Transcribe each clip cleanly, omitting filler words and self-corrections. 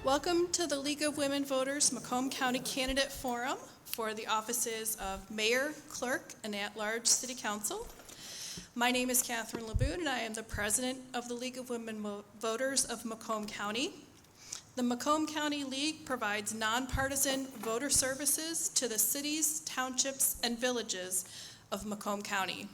Welcome to the League of Women Voters Macomb County Candidate Forum for the offices of Mayor, Clerk, and At-Large City Council. My name is Catherine Laboon, and I am the President of the League of Women Voters of Macomb County. The Macomb County League provides nonpartisan voter services to the cities, townships, and villages of Macomb County.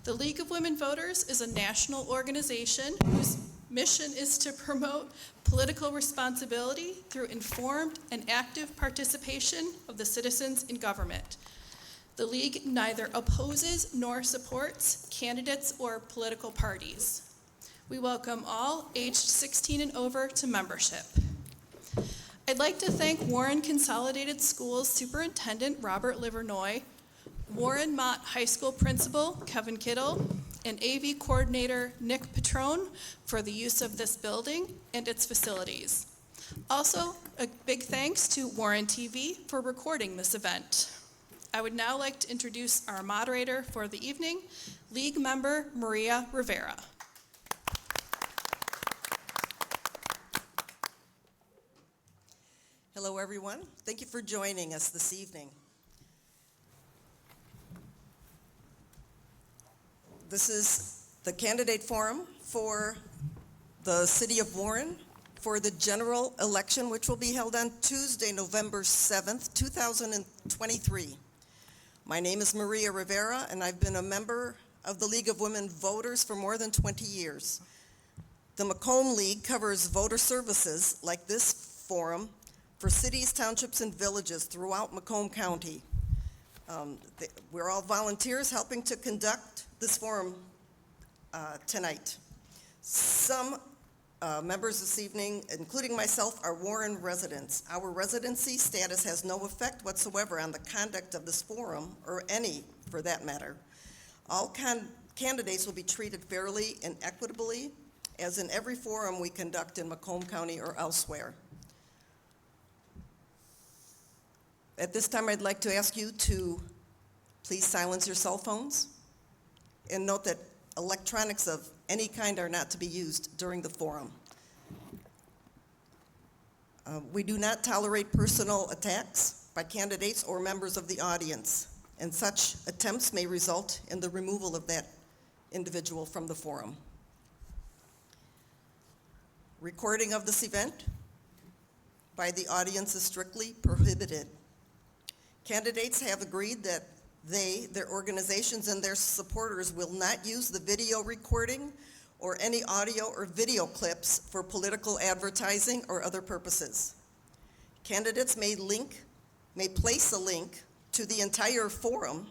The League of Women Voters is a national organization whose mission is to promote political responsibility through informed and active participation of the citizens in government. The League neither opposes nor supports candidates or political parties. We welcome all aged 16 and over to membership. I'd like to thank Warren Consolidated Schools Superintendent Robert Livernoy, Warren Mott High School Principal Kevin Kittle, and AV Coordinator Nick Petrone for the use of this building and its facilities. Also, a big thanks to Warren TV for recording this event. I would now like to introduce our moderator for the evening, League member Maria Rivera. Hello, everyone. Thank you for joining us this evening. This is the candidate forum for the City of Warren for the general election, which will be held on Tuesday, November 7th, 2023. My name is Maria Rivera, and I've been a member of the League of Women Voters for more than 20 years. The Macomb League covers voter services like this forum for cities, townships, and villages throughout Macomb County. We're all volunteers helping to conduct this forum tonight. Some members this evening, including myself, are Warren residents. Our residency status has no effect whatsoever on the conduct of this forum, or any for that matter. All candidates will be treated fairly and equitably, as in every forum we conduct in Macomb County or elsewhere. At this time, I'd like to ask you to please silence your cell phones and note that electronics of any kind are not to be used during the forum. We do not tolerate personal attacks by candidates or members of the audience, and such attempts may result in the removal of that individual from the forum. Recording of this event by the audience is strictly prohibited. Candidates have agreed that they, their organizations, and their supporters will not use the video recording or any audio or video clips for political advertising or other purposes. Candidates may place a link to the entire forum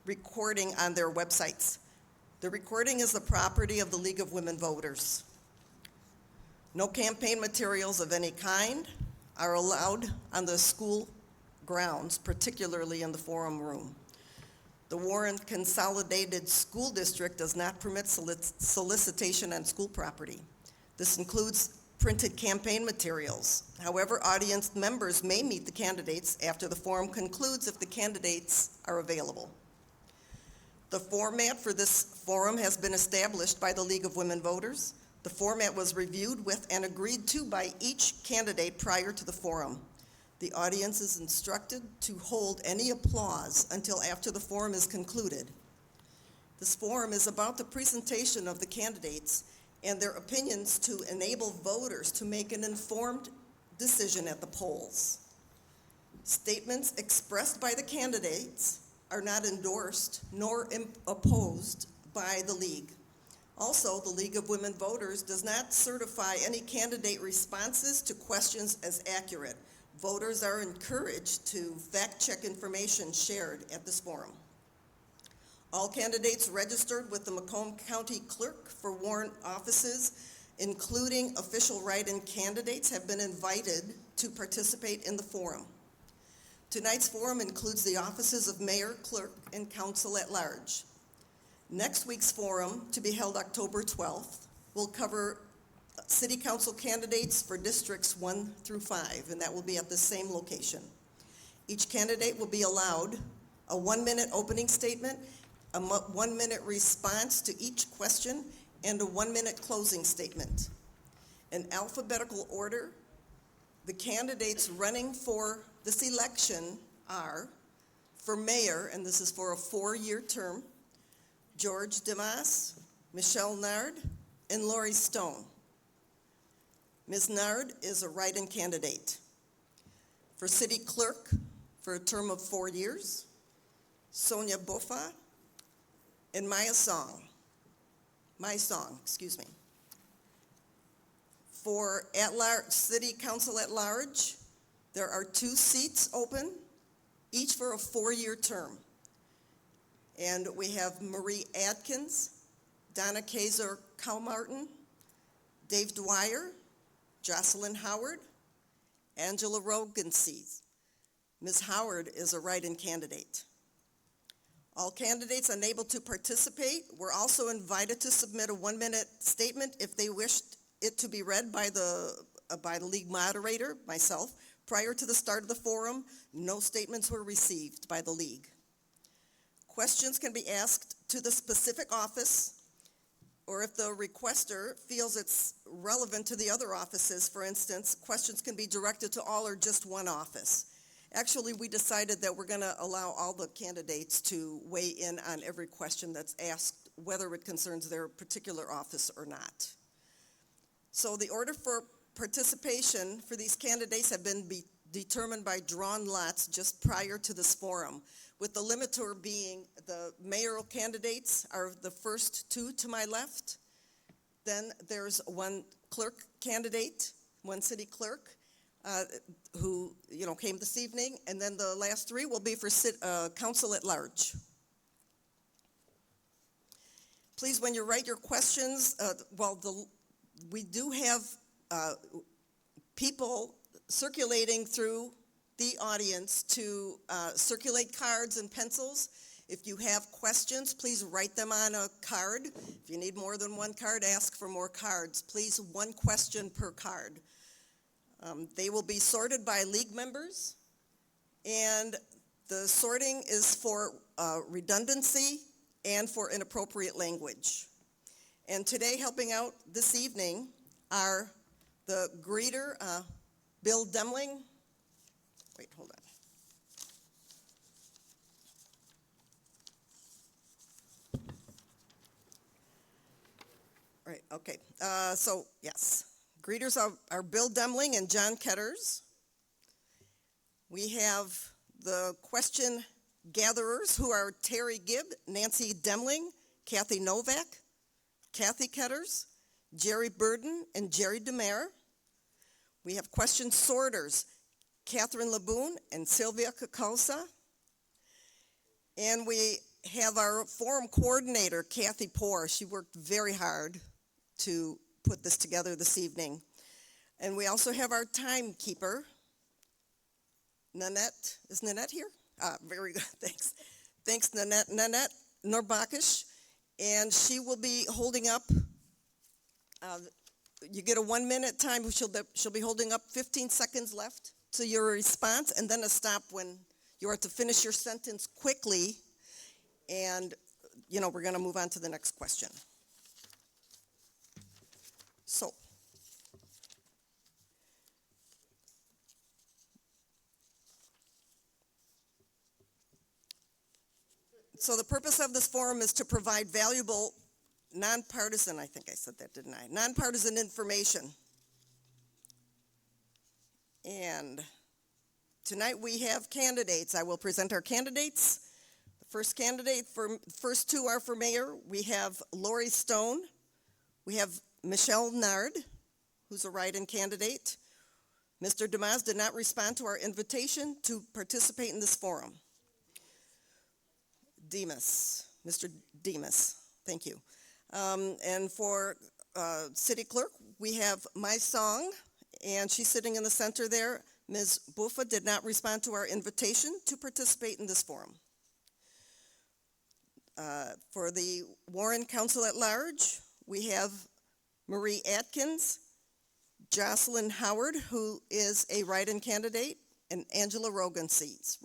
recording on their websites. The recording is the property of the League of Women Voters. No campaign materials of any kind are allowed on the school grounds, particularly in the forum room. The Warren Consolidated School District does not permit solicitation on school property. This includes printed campaign materials. However, audience members may meet the candidates after the forum concludes if the candidates are available. The format for this forum has been established by the League of Women Voters. The format was reviewed with and agreed to by each candidate prior to the forum. The audience is instructed to hold any applause until after the forum is concluded. This forum is about the presentation of the candidates and their opinions to enable voters to make an informed decision at the polls. Statements expressed by the candidates are not endorsed nor opposed by the League. Also, the League of Women Voters does not certify any candidate responses to questions as accurate. Voters are encouraged to fact-check information shared at this forum. All candidates registered with the Macomb County Clerk for Warren offices, including official write-in candidates, have been invited to participate in the forum. Tonight's forum includes the offices of Mayor, Clerk, and Council at Large. Next week's forum, to be held October 12th, will cover city council candidates for districts 1 through 5, and that will be at the same location. Each candidate will be allowed a 1-minute opening statement, a 1-minute response to each question, and a 1-minute closing statement. In alphabetical order, the candidates running for this election are, for mayor, and this is for a 4-year term, George Demas, Michelle Nard, and Lori Stone. Ms. Nard is a write-in candidate. For city clerk, for a term of 4 years, Sonia Boffa and My Song, excuse me. For city council at large, there are 2 seats open, each for a 4-year term. And we have Marie Adkins, Donna Kaiser-Kalmartin, Dave Dwyer, Jocelyn Howard, Angela Rogensees. Ms. Howard is a write-in candidate. All candidates unable to participate were also invited to submit a 1-minute statement if they wished it to be read by the league moderator, myself. Prior to the start of the forum, no statements were received by the league. Questions can be asked to the specific office, or if the requester feels it's relevant to the other offices, for instance, questions can be directed to all or just one office. Actually, we decided that we're going to allow all the candidates to weigh in on every question that's asked, whether it concerns their particular office or not. So the order for participation for these candidates have been determined by drawn lots just prior to this forum, with the limiter being the mayoral candidates are the first 2 to my left. Then there's 1 clerk candidate, 1 city clerk, who came this evening, and then the last 3 will be for council at large. Please, when you write your questions, we do have people circulating through the audience to circulate cards and pencils. If you have questions, please write them on a card. If you need more than 1 card, ask for more cards. Please, 1 question per card. They will be sorted by league members, and the sorting is for redundancy and for inappropriate language. And today, helping out this evening are the greeter, Bill Demling. Wait, hold on. Right, okay. Yes. Greeters are Bill Demling and John Ketters. We have the question gatherers, who are Terry Gibb, Nancy Demling, Kathy Novak, Kathy Ketters, Jerry Burden, and Jerry DeMare. We have question sorters, Catherine Laboon and Sylvia Kakalsa. And we have our forum coordinator, Kathy Poor. She worked very hard to put this together this evening. And we also have our timekeeper, Nanette. Is Nanette here? Very good, thanks. Thanks, Nanette. Nanette Norbakish. And she will be holding up, you get a 1-minute time. She'll be holding up 15 seconds left to your response, and then a stop when you are to finish your sentence quickly. And, we're going to move on to the next question. So the purpose of this forum is to provide valuable non-partisan, I think I said that, didn't I? Non-partisan information. And tonight we have candidates. I will present our candidates. The first 2 are for mayor. We have Lori Stone. We have Michelle Nard, who's a write-in candidate. Mr. Demas did not respond to our invitation to participate in this forum. Mr. Demas, thank you. And for city clerk, we have My Song, and she's sitting in the center there. Ms. Buffa did not respond to our invitation to participate in this forum. For the Warren Council at Large, we have Marie Atkins, Jocelyn Howard, who is a write-in candidate, and Angela Rogan Sees.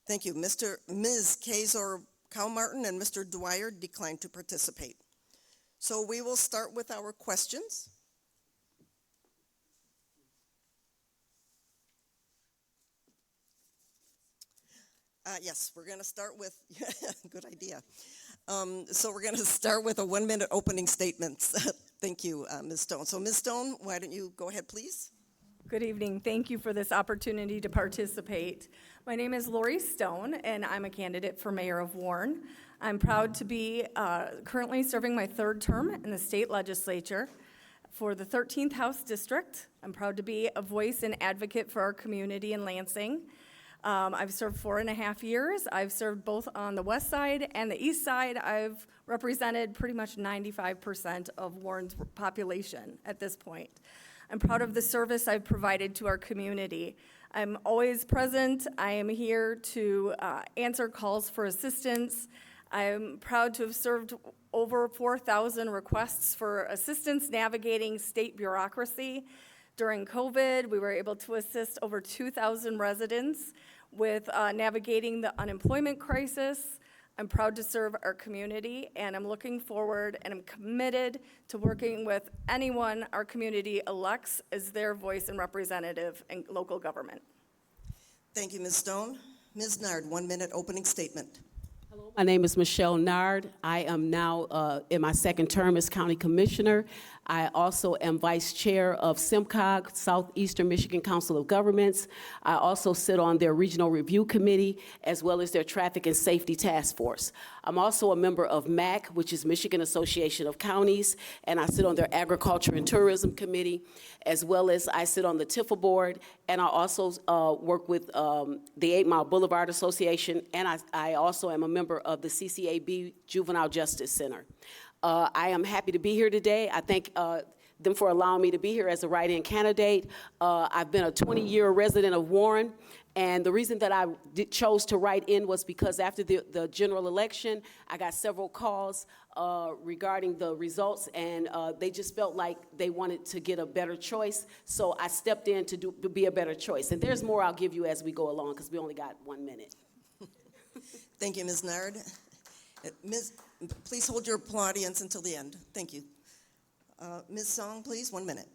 Thank you. Ms. Kazor Cowmartin and Mr. Dwyer declined to participate. So we will start with our questions. Yes, we're going to start with, good idea. So we're going to start with a 1-minute opening statement. Thank you, Ms. Stone. So Ms. Stone, why don't you go ahead, please? Good evening. Thank you for this opportunity to participate. My name is Lori Stone, and I'm a candidate for mayor of Warren. I'm proud to be currently serving my 3rd term in the state legislature for the 13th House District. I'm proud to be a voice and advocate for our community in Lansing. I've served 4.5 years. I've served both on the west side and the east side. I've represented pretty much 95% of Warren's population at this point. I'm proud of the service I've provided to our community. I'm always present. I am here to answer calls for assistance. I'm proud to have served over 4,000 requests for assistance navigating state bureaucracy. During COVID, we were able to assist over 2,000 residents with navigating the unemployment crisis. I'm proud to serve our community, and I'm looking forward and I'm committed to working with anyone our community elects as their voice and representative in local government. Thank you, Ms. Stone. Ms. Nard, 1-minute opening statement. My name is Michelle Nard. I am now in my 2nd term as County Commissioner. I also am Vice Chair of SIMCOG, Southeastern Michigan Council of Governments. I also sit on their Regional Review Committee, as well as their Traffic and Safety Task Force. I'm also a member of MAC, which is Michigan Association of Counties, and I sit on their Agriculture and Tourism Committee, as well as I sit on the TIFA Board, and I also work with the 8 Mile Boulevard Association, and I also am a member of the CCAB Juvenile Justice Center. I am happy to be here today. I thank them for allowing me to be here as a write-in candidate. I've been a 20-year resident of Warren, and the reason that I chose to write in was because after the general election, I got several calls regarding the results, and they just felt like they wanted to get a better choice, so I stepped in to be a better choice. And there's more I'll give you as we go along, because we only got 1 minute. Thank you, Ms. Nard. Please hold your audience until the end. Thank you. Ms. Song, please, 1 minute.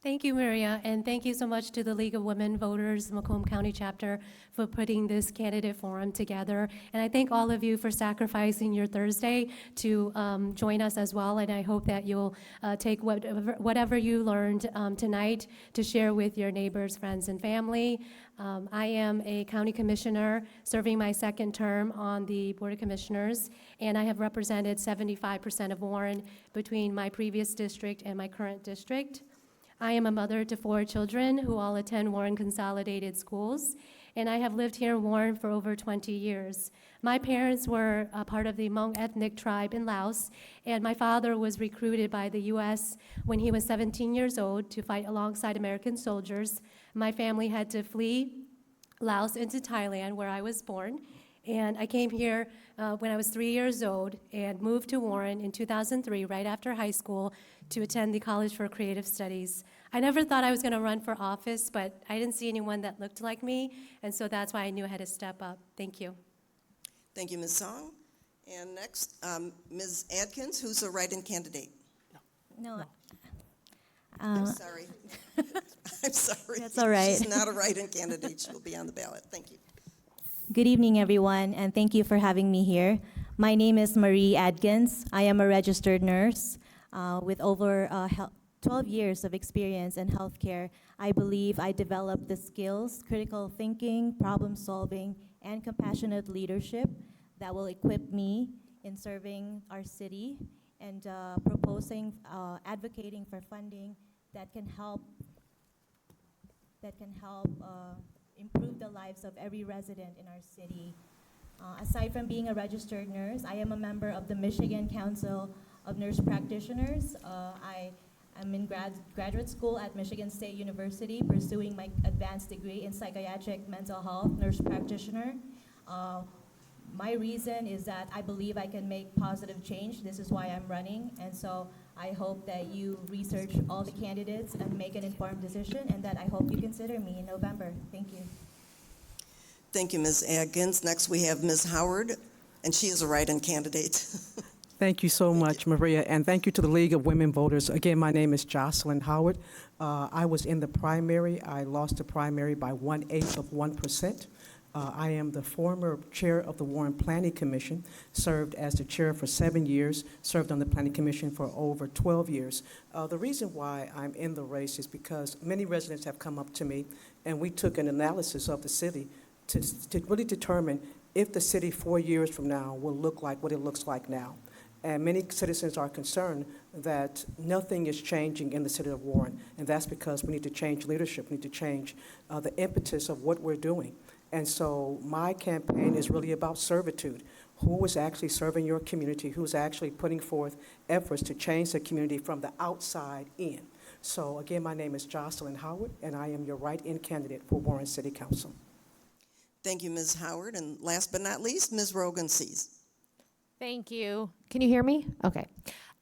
Thank you, Maria, and thank you so much to the League of Women Voters, Macomb County Chapter, for putting this candidate forum together. And I thank all of you for sacrificing your Thursday to join us as well, and I hope that you'll take whatever you learned tonight to share with your neighbors, friends, and family. I am a county commissioner serving my 2nd term on the Board of Commissioners, and I have represented 75% of Warren between my previous district and my current district. I am a mother to 4 children who all attend Warren Consolidated Schools, and I have lived here in Warren for over 20 years. My parents were a part of the Hmong ethnic tribe in Laos, and my father was recruited by the U.S. when he was 17 years old to fight alongside American soldiers. My family had to flee Laos into Thailand, where I was born, and I came here when I was 3 years old and moved to Warren in 2003, right after high school, to attend the College for Creative Studies. I never thought I was going to run for office, but I didn't see anyone that looked like me, and so that's why I knew I had to step up. Thank you. Thank you, Ms. Song. And next, Ms. Adkins, who's a write-in candidate. No. I'm sorry. I'm sorry. That's all right. She's not a write-in candidate. She'll be on the ballot. Thank you. Good evening, everyone, and thank you for having me here. My name is Marie Adkins. I am a registered nurse with over 12 years of experience in healthcare. I believe I developed the skills, critical thinking, problem solving, and compassionate leadership that will equip me in serving our city and advocating for funding that can help improve the lives of every resident in our city. Aside from being a registered nurse, I am a member of the Michigan Council of Nurse Practitioners. I am in graduate school at Michigan State University pursuing my advanced degree in psychiatric mental health nurse practitioner. My reason is that I believe I can make positive change. This is why I'm running, and so I hope that you research all the candidates and make an informed decision, and that I hope you consider me in November. Thank you. Thank you, Ms. Adkins. Next, we have Ms. Howard, and she is a write-in candidate. Thank you so much, Maria, and thank you to the League of Women Voters. Again, my name is Jocelyn Howard. I was in the primary. I lost the primary by 1/8 of 1%. I am the former chair of the Warren Planning Commission, served as the chair for 7 years, served on the Planning Commission for over 12 years. The reason why I'm in the race is because many residents have come up to me, and we took an analysis of the city to really determine if the city 4 years from now will look like what it looks like now. And many citizens are concerned that nothing is changing in the city of Warren, and that's because we need to change leadership, we need to change the impetus of what we're doing. And so my campaign is really about servitude. Who is actually serving your community? Who's actually putting forth efforts to change the community from the outside in? So again, my name is Jocelyn Howard, and I am your write-in candidate for Warren City Council. Thank you, Ms. Howard. And last but not least, Ms. Rogan-Sees. Thank you. Can you hear me? Okay.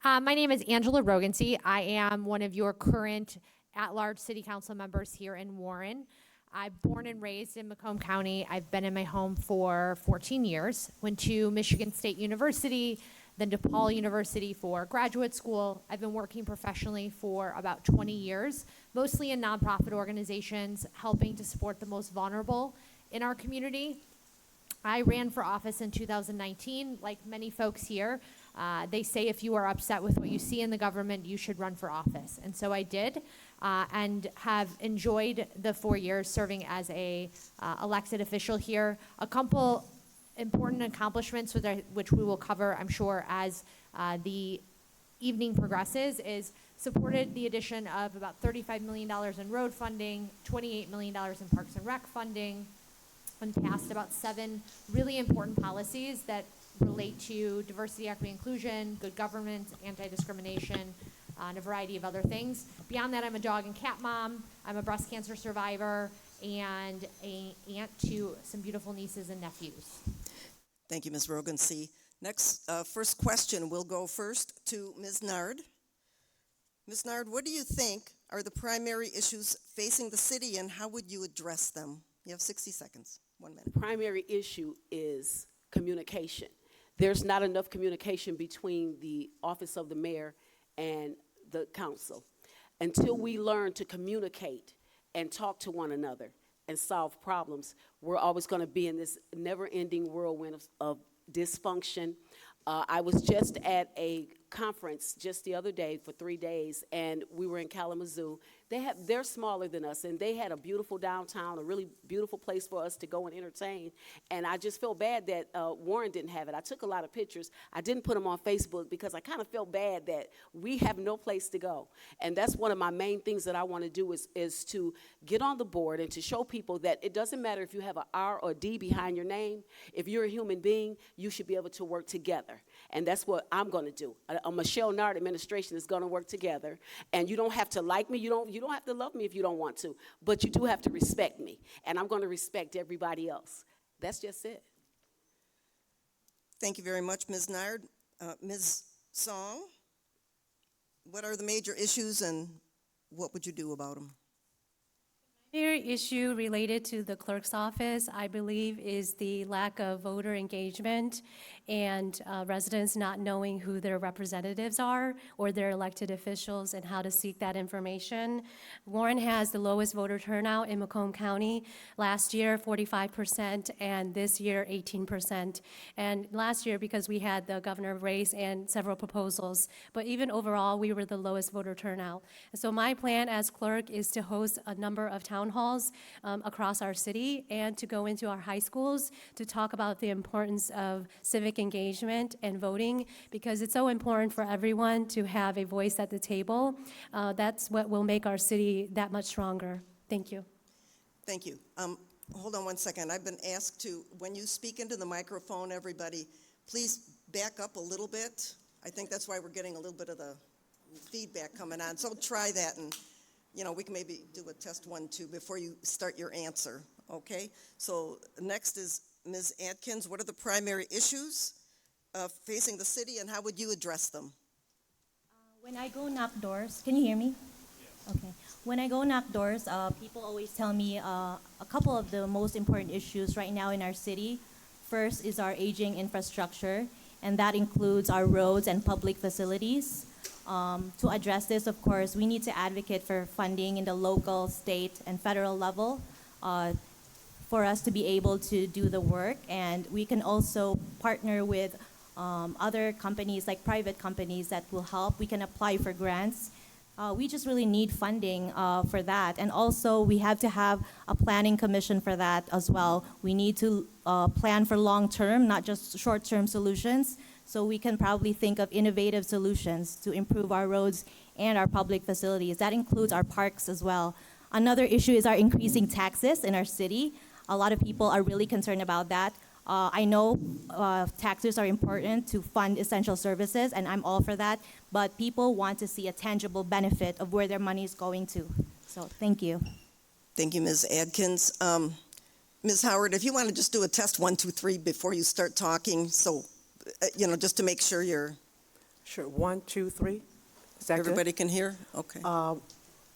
My name is Angela Rogansey. I am one of your current at-large city council members here in Warren. I'm born and raised in Macomb County. I've been in my home for 14 years. Went to Michigan State University, then DePaul University for graduate school. I've been working professionally for about 20 years, mostly in nonprofit organizations, helping to support the most vulnerable in our community. I ran for office in 2019, like many folks here. They say if you are upset with what you see in the government, you should run for office. And so I did, and have enjoyed the 4 years serving as a elected official here. A couple important accomplishments which we will cover, I'm sure, as the evening progresses, is supported the addition of about $35 million in road funding, $28 million in Parks and Rec funding, and passed about 7 really important policies that relate to diversity, equity, inclusion, good government, anti-discrimination, and a variety of other things. Beyond that, I'm a dog and cat mom. I'm a breast cancer survivor and an aunt to some beautiful nieces and nephews. Thank you, Ms. Rogan-See. Next, first question will go first to Ms. Nard. Ms. Nard, what do you think are the primary issues facing the city, and how would you address them? You have 60 seconds, 1 minute. The primary issue is communication. There's not enough communication between the office of the mayor and the council. Until we learn to communicate and talk to one another and solve problems, we're always going to be in this never-ending whirlwind of dysfunction. I was just at a conference just the other day for 3 days, and we were in Kalamazoo. They're smaller than us, and they had a beautiful downtown, a really beautiful place for us to go and entertain. And I just felt bad that Warren didn't have it. I took a lot of pictures. I didn't put them on Facebook because I kind of felt bad that we have no place to go. And that's one of my main things that I want to do is to get on the board and to show people that it doesn't matter if you have an R or D behind your name. If you're a human being, you should be able to work together. And that's what I'm going to do. A Michelle Nard administration is going to work together. And you don't have to like me. You don't have to love me if you don't want to. But you do have to respect me. And I'm going to respect everybody else. That's just it. Thank you very much, Ms. Nard. Ms. Song, what are the major issues, and what would you do about them? Major issue related to the clerk's office, I believe, is the lack of voter engagement and residents not knowing who their representatives are or their elected officials and how to seek that information. Warren has the lowest voter turnout in Macomb County. Last year, 45%, and this year, 18%. And last year, because we had the governor race and several proposals, but even overall, we were the lowest voter turnout. So my plan as clerk is to host a number of town halls across our city and to go into our high schools to talk about the importance of civic engagement and voting, because it's so important for everyone to have a voice at the table. That's what will make our city that much stronger. Thank you. Thank you. Hold on 1 second. I've been asked to, when you speak into the microphone, everybody, please back up a little bit. I think that's why we're getting a little bit of the feedback coming on. So try that, and we can maybe do a test 1, 2 before you start your answer, okay? So next is Ms. Adkins. What are the primary issues facing the city, and how would you address them? When I go knock doors, can you hear me? Okay. When I go knock doors, people always tell me a couple of the most important issues right now in our city. First is our aging infrastructure, and that includes our roads and public facilities. To address this, of course, we need to advocate for funding in the local, state, and federal level for us to be able to do the work. And we can also partner with other companies, like private companies, that will help. We can apply for grants. We just really need funding for that. And also, we have to have a planning commission for that as well. We need to plan for long-term, not just short-term solutions. So we can probably think of innovative solutions to improve our roads and our public facilities. That includes our parks as well. Another issue is our increasing taxes in our city. A lot of people are really concerned about that. I know taxes are important to fund essential services, and I'm all for that, but people want to see a tangible benefit of where their money is going to. So thank you. Thank you, Ms. Adkins. Ms. Howard, if you want to just do a test 1, 2, 3 before you start talking, so, just to make sure Sure, 1, 2, 3. Is that good? everybody can hear? Okay.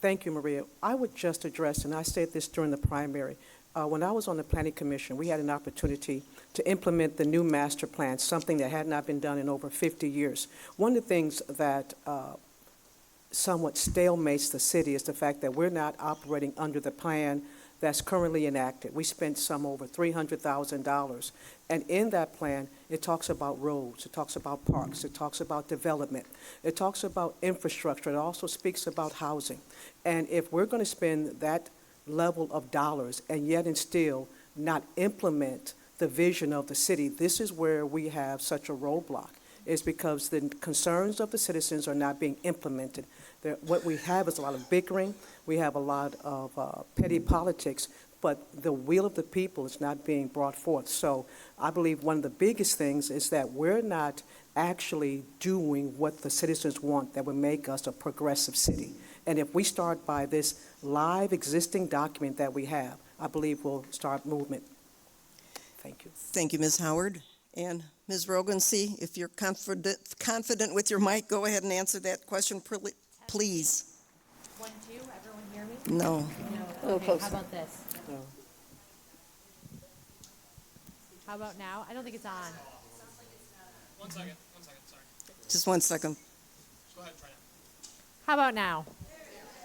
Thank you, Maria. I would just address, and I said this during the primary, when I was on the Planning Commission, we had an opportunity to implement the new master plan, something that had not been done in over 50 years. One of the things that somewhat stalemates the city is the fact that we're not operating under the plan that's currently enacted. We spent some over $300,000. And in that plan, it talks about roads, it talks about parks, it talks about development, it talks about infrastructure, it also speaks about housing. And if we're going to spend that level of dollars and yet and still not implement the vision of the city, this is where we have such a roadblock, is because the concerns of the citizens are not being implemented. What we have is a lot of bickering, we have a lot of petty politics, but the will of the people is not being brought forth. So I believe one of the biggest things is that we're not actually doing what the citizens want that would make us a progressive city. And if we start by this live existing document that we have, I believe we'll start movement. Thank you. Thank you, Ms. Howard. And Ms. Rogan, if you're confident with your mic, go ahead and answer that question, please. 1, 2, everyone hear me? No. No. Okay, how about this? No. How about now? I don't think it's on. One second, sorry. Just 1 second. Go ahead, try now. How about now?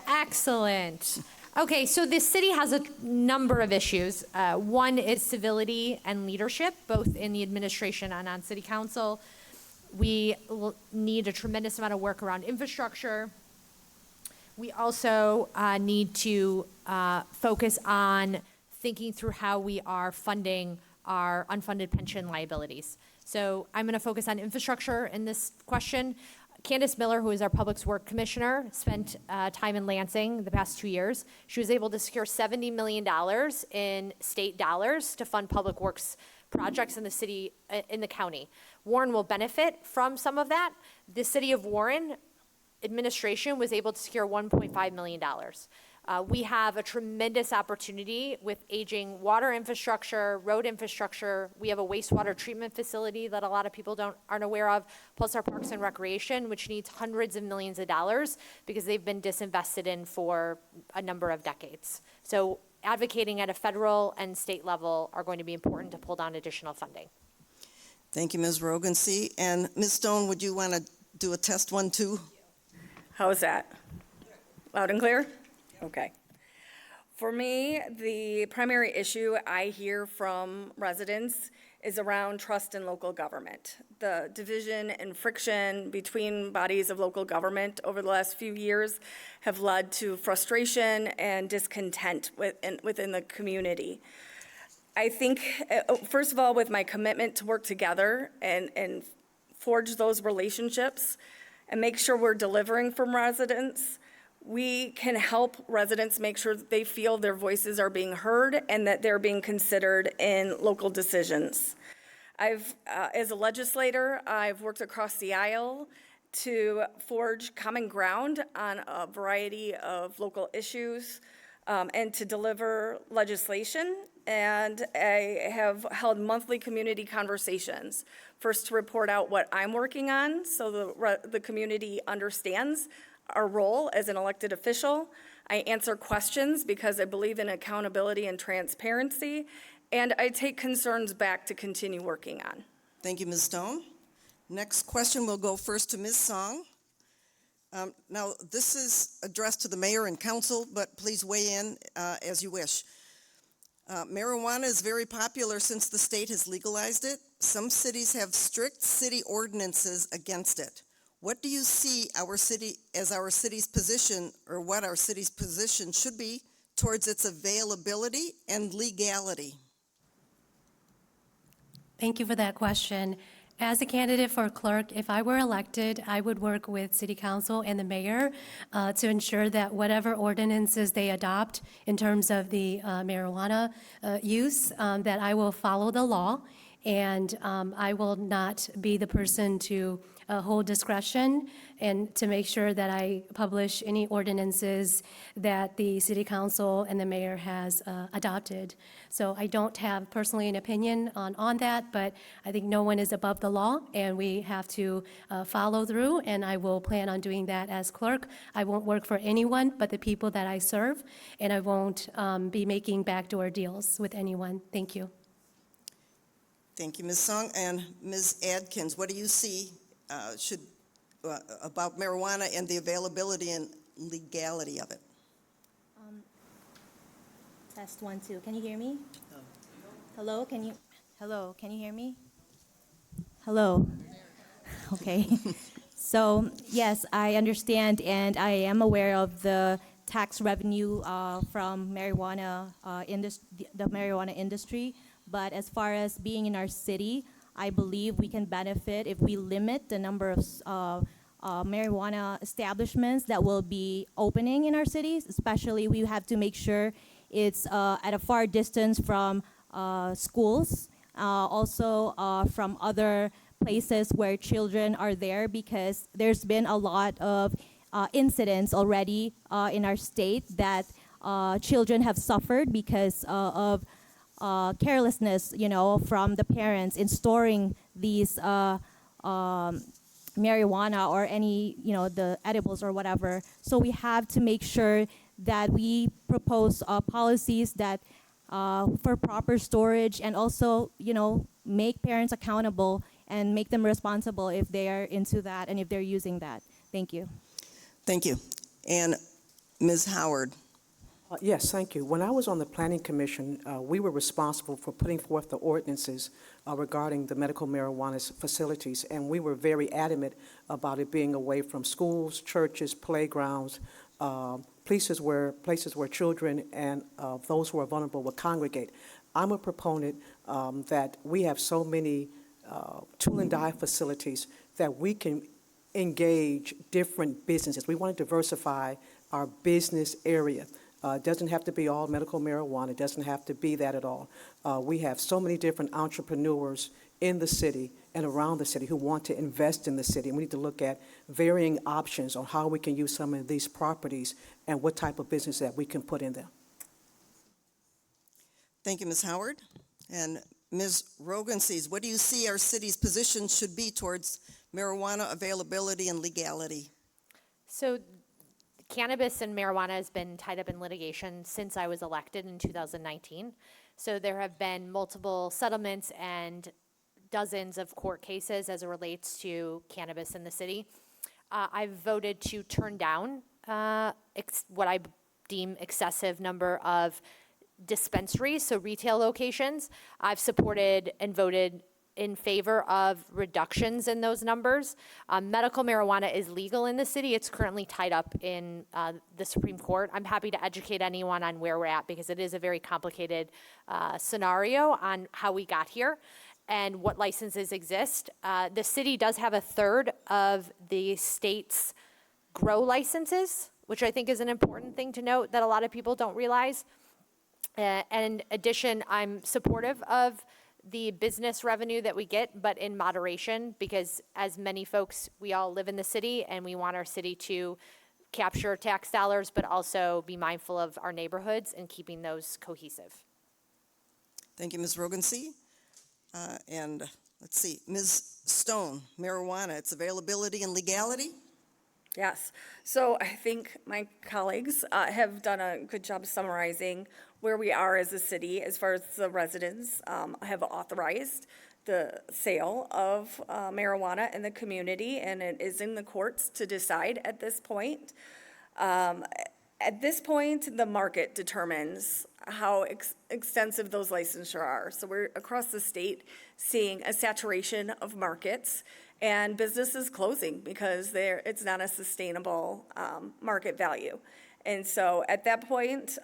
Excellent. Okay, so the city has a number of issues. One is civility and leadership, both in the administration and on city council. We need a tremendous amount of work around infrastructure. We also need to focus on thinking through how we are funding our unfunded pension liabilities. So I'm going to focus on infrastructure in this question. Candace Miller, who is our Public Works Commissioner, spent time in Lansing the past 2 years. She was able to secure $70 million in state dollars to fund public works projects in the city, in the county. Warren will benefit from some of that. The city of Warren administration was able to secure $1.5 million. We have a tremendous opportunity with aging water infrastructure, road infrastructure. We have a wastewater treatment facility that a lot of people aren't aware of, plus our parks and recreation, which needs hundreds of millions of dollars because they've been disinvested in for a number of decades. So advocating at a federal and state level are going to be important to pull down additional funding. Thank you, Ms. Rogan. And Ms. Stone, would you want to do a test 1, 2? How is that? Loud and clear? Okay. For me, the primary issue I hear from residents is around trust in local government. The division and friction between bodies of local government over the last few years have led to frustration and discontent within the community. I think, first of all, with my commitment to work together and forge those relationships and make sure we're delivering from residents, we can help residents make sure that they feel their voices are being heard and that they're being considered in local decisions. As a legislator, I've worked across the aisle to forge common ground on a variety of local issues and to deliver legislation and I have held monthly community conversations. First, to report out what I'm working on so the community understands our role as an elected official. I answer questions because I believe in accountability and transparency, and I take concerns back to continue working on. Thank you, Ms. Stone. Next question will go first to Ms. Song. Now, this is addressed to the mayor and council, but please weigh in as you wish. Marijuana is very popular since the state has legalized it. Some cities have strict city ordinances against it. What do you see our city's position, or what our city's position should be towards its availability and legality? Thank you for that question. As a candidate for clerk, if I were elected, I would work with city council and the mayor to ensure that whatever ordinances they adopt in terms of the marijuana use, that I will follow the law, and I will not be the person to hold discretion and to make sure that I publish any ordinances that the city council and the mayor has adopted. So I don't have personally an opinion on that, but I think no one is above the law, and we have to follow through, and I will plan on doing that as clerk. I won't work for anyone but the people that I serve, and I won't be making backdoor deals with anyone. Thank you. Thank you, Ms. Song. And Ms. Adkins, what do you see about marijuana and the availability and legality of it? Test 1, 2. Can you hear me? Hello, can you hear me? Hello. Okay. So, yes, I understand, and I am aware of the tax revenue from marijuana the marijuana industry. But as far as being in our city, I believe we can benefit if we limit the number of marijuana establishments that will be opening in our cities. Especially, we have to make sure it's at a far distance from schools, also from other places where children are there, because there's been a lot of incidents already in our state that children have suffered because of carelessness, from the parents in storing these marijuana or any, the edibles or whatever. So we have to make sure that we propose policies that for proper storage, and also, make parents accountable and make them responsible if they are into that and if they're using that. Thank you. Thank you. And Ms. Howard. Yes, thank you. When I was on the Planning Commission, we were responsible for putting forth the ordinances regarding the medical marijuana facilities, and we were very adamant about it being away from schools, churches, playgrounds, places where children and those who are vulnerable would congregate. I'm a proponent that we have so many tool and die facilities that we can engage different businesses. We want to diversify our business area. It doesn't have to be all medical marijuana. It doesn't have to be that at all. We have so many different entrepreneurs in the city and around the city who want to invest in the city. And we need to look at varying options on how we can use some of these properties and what type of business that we can put in them. Thank you, Ms. Howard. And Ms. Rogan-Sees, what do you see our city's position should be towards marijuana availability and legality? So cannabis and marijuana has been tied up in litigation since I was elected in 2019. So there have been multiple settlements and dozens of court cases as it relates to cannabis in the city. I've voted to turn down what I deem excessive number of dispensaries, so retail locations. I've supported and voted in favor of reductions in those numbers. Medical marijuana is legal in the city. It's currently tied up in the Supreme Court. I'm happy to educate anyone on where we're at, because it is a very complicated scenario on how we got here and what licenses exist. The city does have a third of the state's grow licenses, which I think is an important thing to note that a lot of people don't realize. And in addition, I'm supportive of the business revenue that we get, but in moderation, because as many folks, we all live in the city and we want our city to capture tax dollars, but also be mindful of our neighborhoods and keeping those cohesive. Thank you, Ms. Rogansey. And let's see, Ms. Stone, marijuana, its availability and legality? Yes. So I think my colleagues have done a good job summarizing where we are as a city as far as the residents have authorized the sale of marijuana in the community, and it is in the courts to decide at this point. At this point, the market determines how extensive those licensure are. So we're across the state seeing a saturation of markets and businesses closing because it's not a sustainable market value. And so at that point,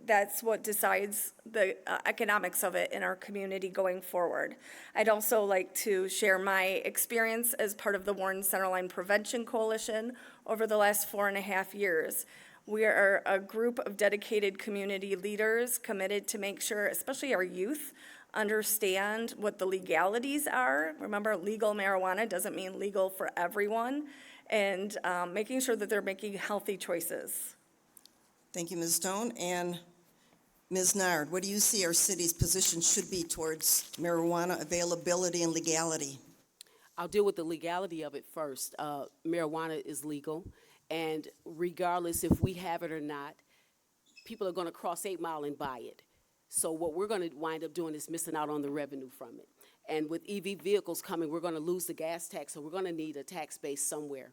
that's what decides the economics of it in our community going forward. I'd also like to share my experience as part of the Warren Centerline Prevention Coalition over the last 4.5 years. We are a group of dedicated community leaders committed to make sure, especially our youth, understand what the legalities are. Remember, legal marijuana doesn't mean legal for everyone, and making sure that they're making healthy choices. Thank you, Ms. Stone. And Ms. Nard, what do you see our city's position should be towards marijuana availability and legality? I'll deal with the legality of it first. Marijuana is legal, and regardless if we have it or not, people are going to cross 8 Mile and buy it. So what we're going to wind up doing is missing out on the revenue from it. And with EV vehicles coming, we're going to lose the gas tax, so we're going to need a tax base somewhere.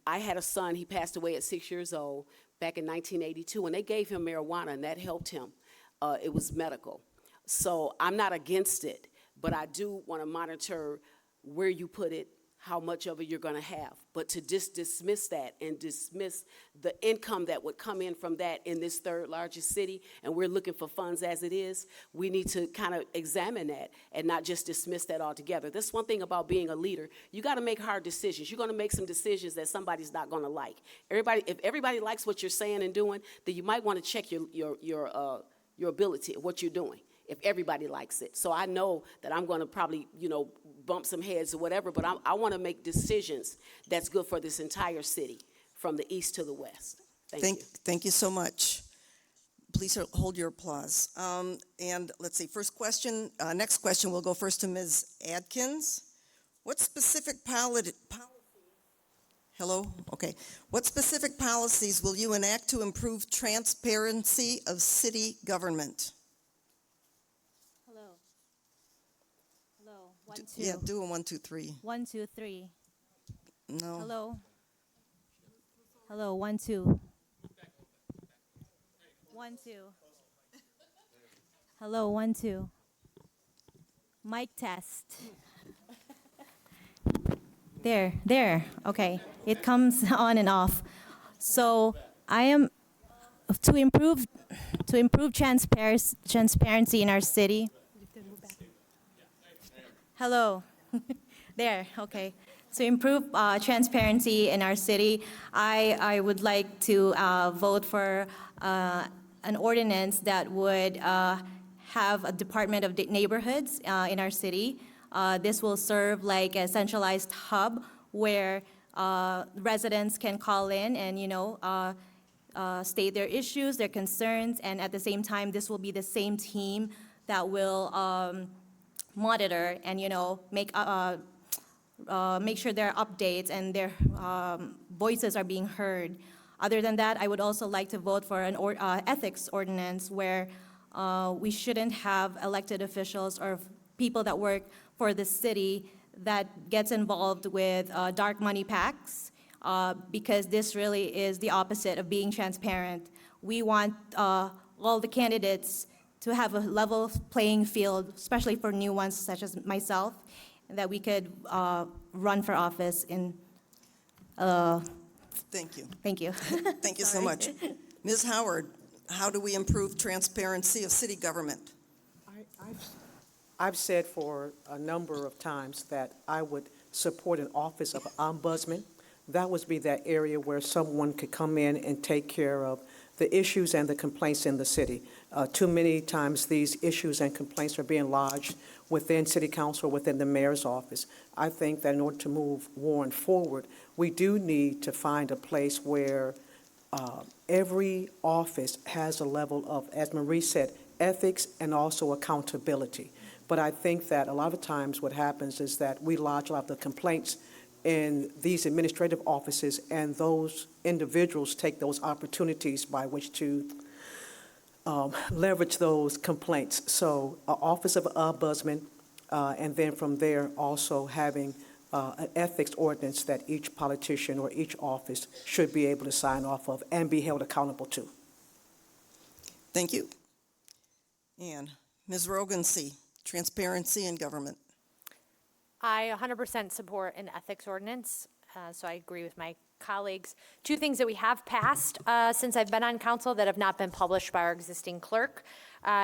I had a son, he passed away at 6 years old back in 1982, and they gave him marijuana, and that helped him. It was medical. So I'm not against it, but I do want to monitor where you put it, how much of it you're going to have. But to just dismiss that and dismiss the income that would come in from that in this third largest city, and we're looking for funds as it is, we need to kind of examine that and not just dismiss that altogether. That's one thing about being a leader. You got to make hard decisions. You're going to make some decisions that somebody's not going to like. If everybody likes what you're saying and doing, then you might want to check your ability, what you're doing, if everybody likes it. So I know that I'm going to probably, bump some heads or whatever, but I want to make decisions that's good for this entire city, from the east to the west. Thank you. Thank you so much. Please hold your applause. And let's see, next question will go first to Ms. Adkins. What specific What specific policies will you enact to improve transparency of city government? Hello, 1, 2. Yeah, do a 1, 2, 3. 1, 2, 3. No. Hello, 1, 2. 1, 2. Hello, 1, 2. Mic test. There. Okay, it comes on and off. So I am to improve transparency in our city. Hello. There, okay. To improve transparency in our city, I would like to vote for an ordinance that would have a Department of Neighborhoods in our city. This will serve like a centralized hub where residents can call in and, state their issues, their concerns, and at the same time, this will be the same team that will monitor and, make sure there are updates and their voices are being heard. Other than that, I would also like to vote for an ethics ordinance where we shouldn't have elected officials or people that work for the city that gets involved with dark money PACs, because this really is the opposite of being transparent. We want all the candidates to have a level playing field, especially for new ones such as myself, and that we could run for office in. Thank you. Thank you. Thank you so much. Ms. Howard, how do we improve transparency of city government? I've said for a number of times that I would support an office of ombudsman. That would be that area where someone could come in and take care of the issues and the complaints in the city. Too many times these issues and complaints are being lodged within city council, within the mayor's office. I think that in order to move Warren forward, we do need to find a place where every office has a level of, as Marie said, ethics and also accountability. But I think that a lot of times what happens is that we lodge a lot of the complaints in these administrative offices, and those individuals take those opportunities by which to leverage those complaints. So, Office of Ombudsman, and then from there also having an ethics ordinance that each politician or each office should be able to sign off of and be held accountable to. Thank you. And Ms. Rogancy, Transparency in Government. I 100% support an ethics ordinance, so I agree with my colleagues. Two things that we have passed since I've been on council that have not been published by our existing clerk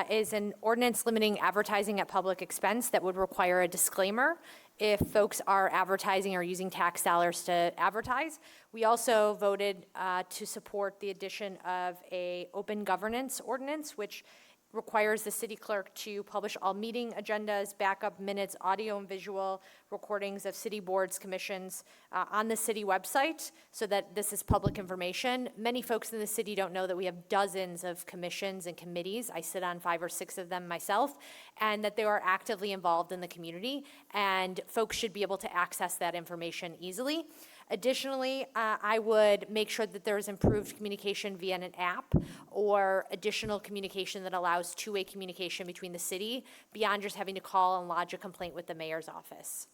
is an ordinance limiting advertising at public expense that would require a disclaimer if folks are advertising or using tax dollars to advertise. We also voted to support the addition of a open governance ordinance, which requires the city clerk to publish all meeting agendas, backup minutes, audio and visual recordings of city boards, commissions on the city website so that this is public information. Many folks in the city don't know that we have dozens of commissions and committees. I sit on 5 or 6 of them myself, and that they are actively involved in the community, and folks should be able to access that information easily. Additionally, I would make sure that there is improved communication via an app or additional communication that allows two-way communication between the city beyond just having to call and lodge a complaint with the mayor's office.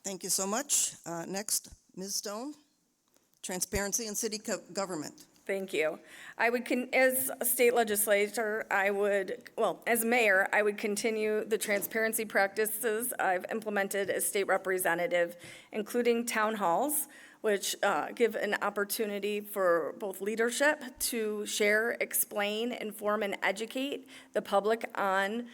Thank you so much. Next, Ms. Stone, Transparency in City Government. Thank you. As a state legislator, as mayor, I would continue the transparency practices I've implemented as state representative, including town halls, which give an opportunity for both leadership to share, explain, inform, and educate the public on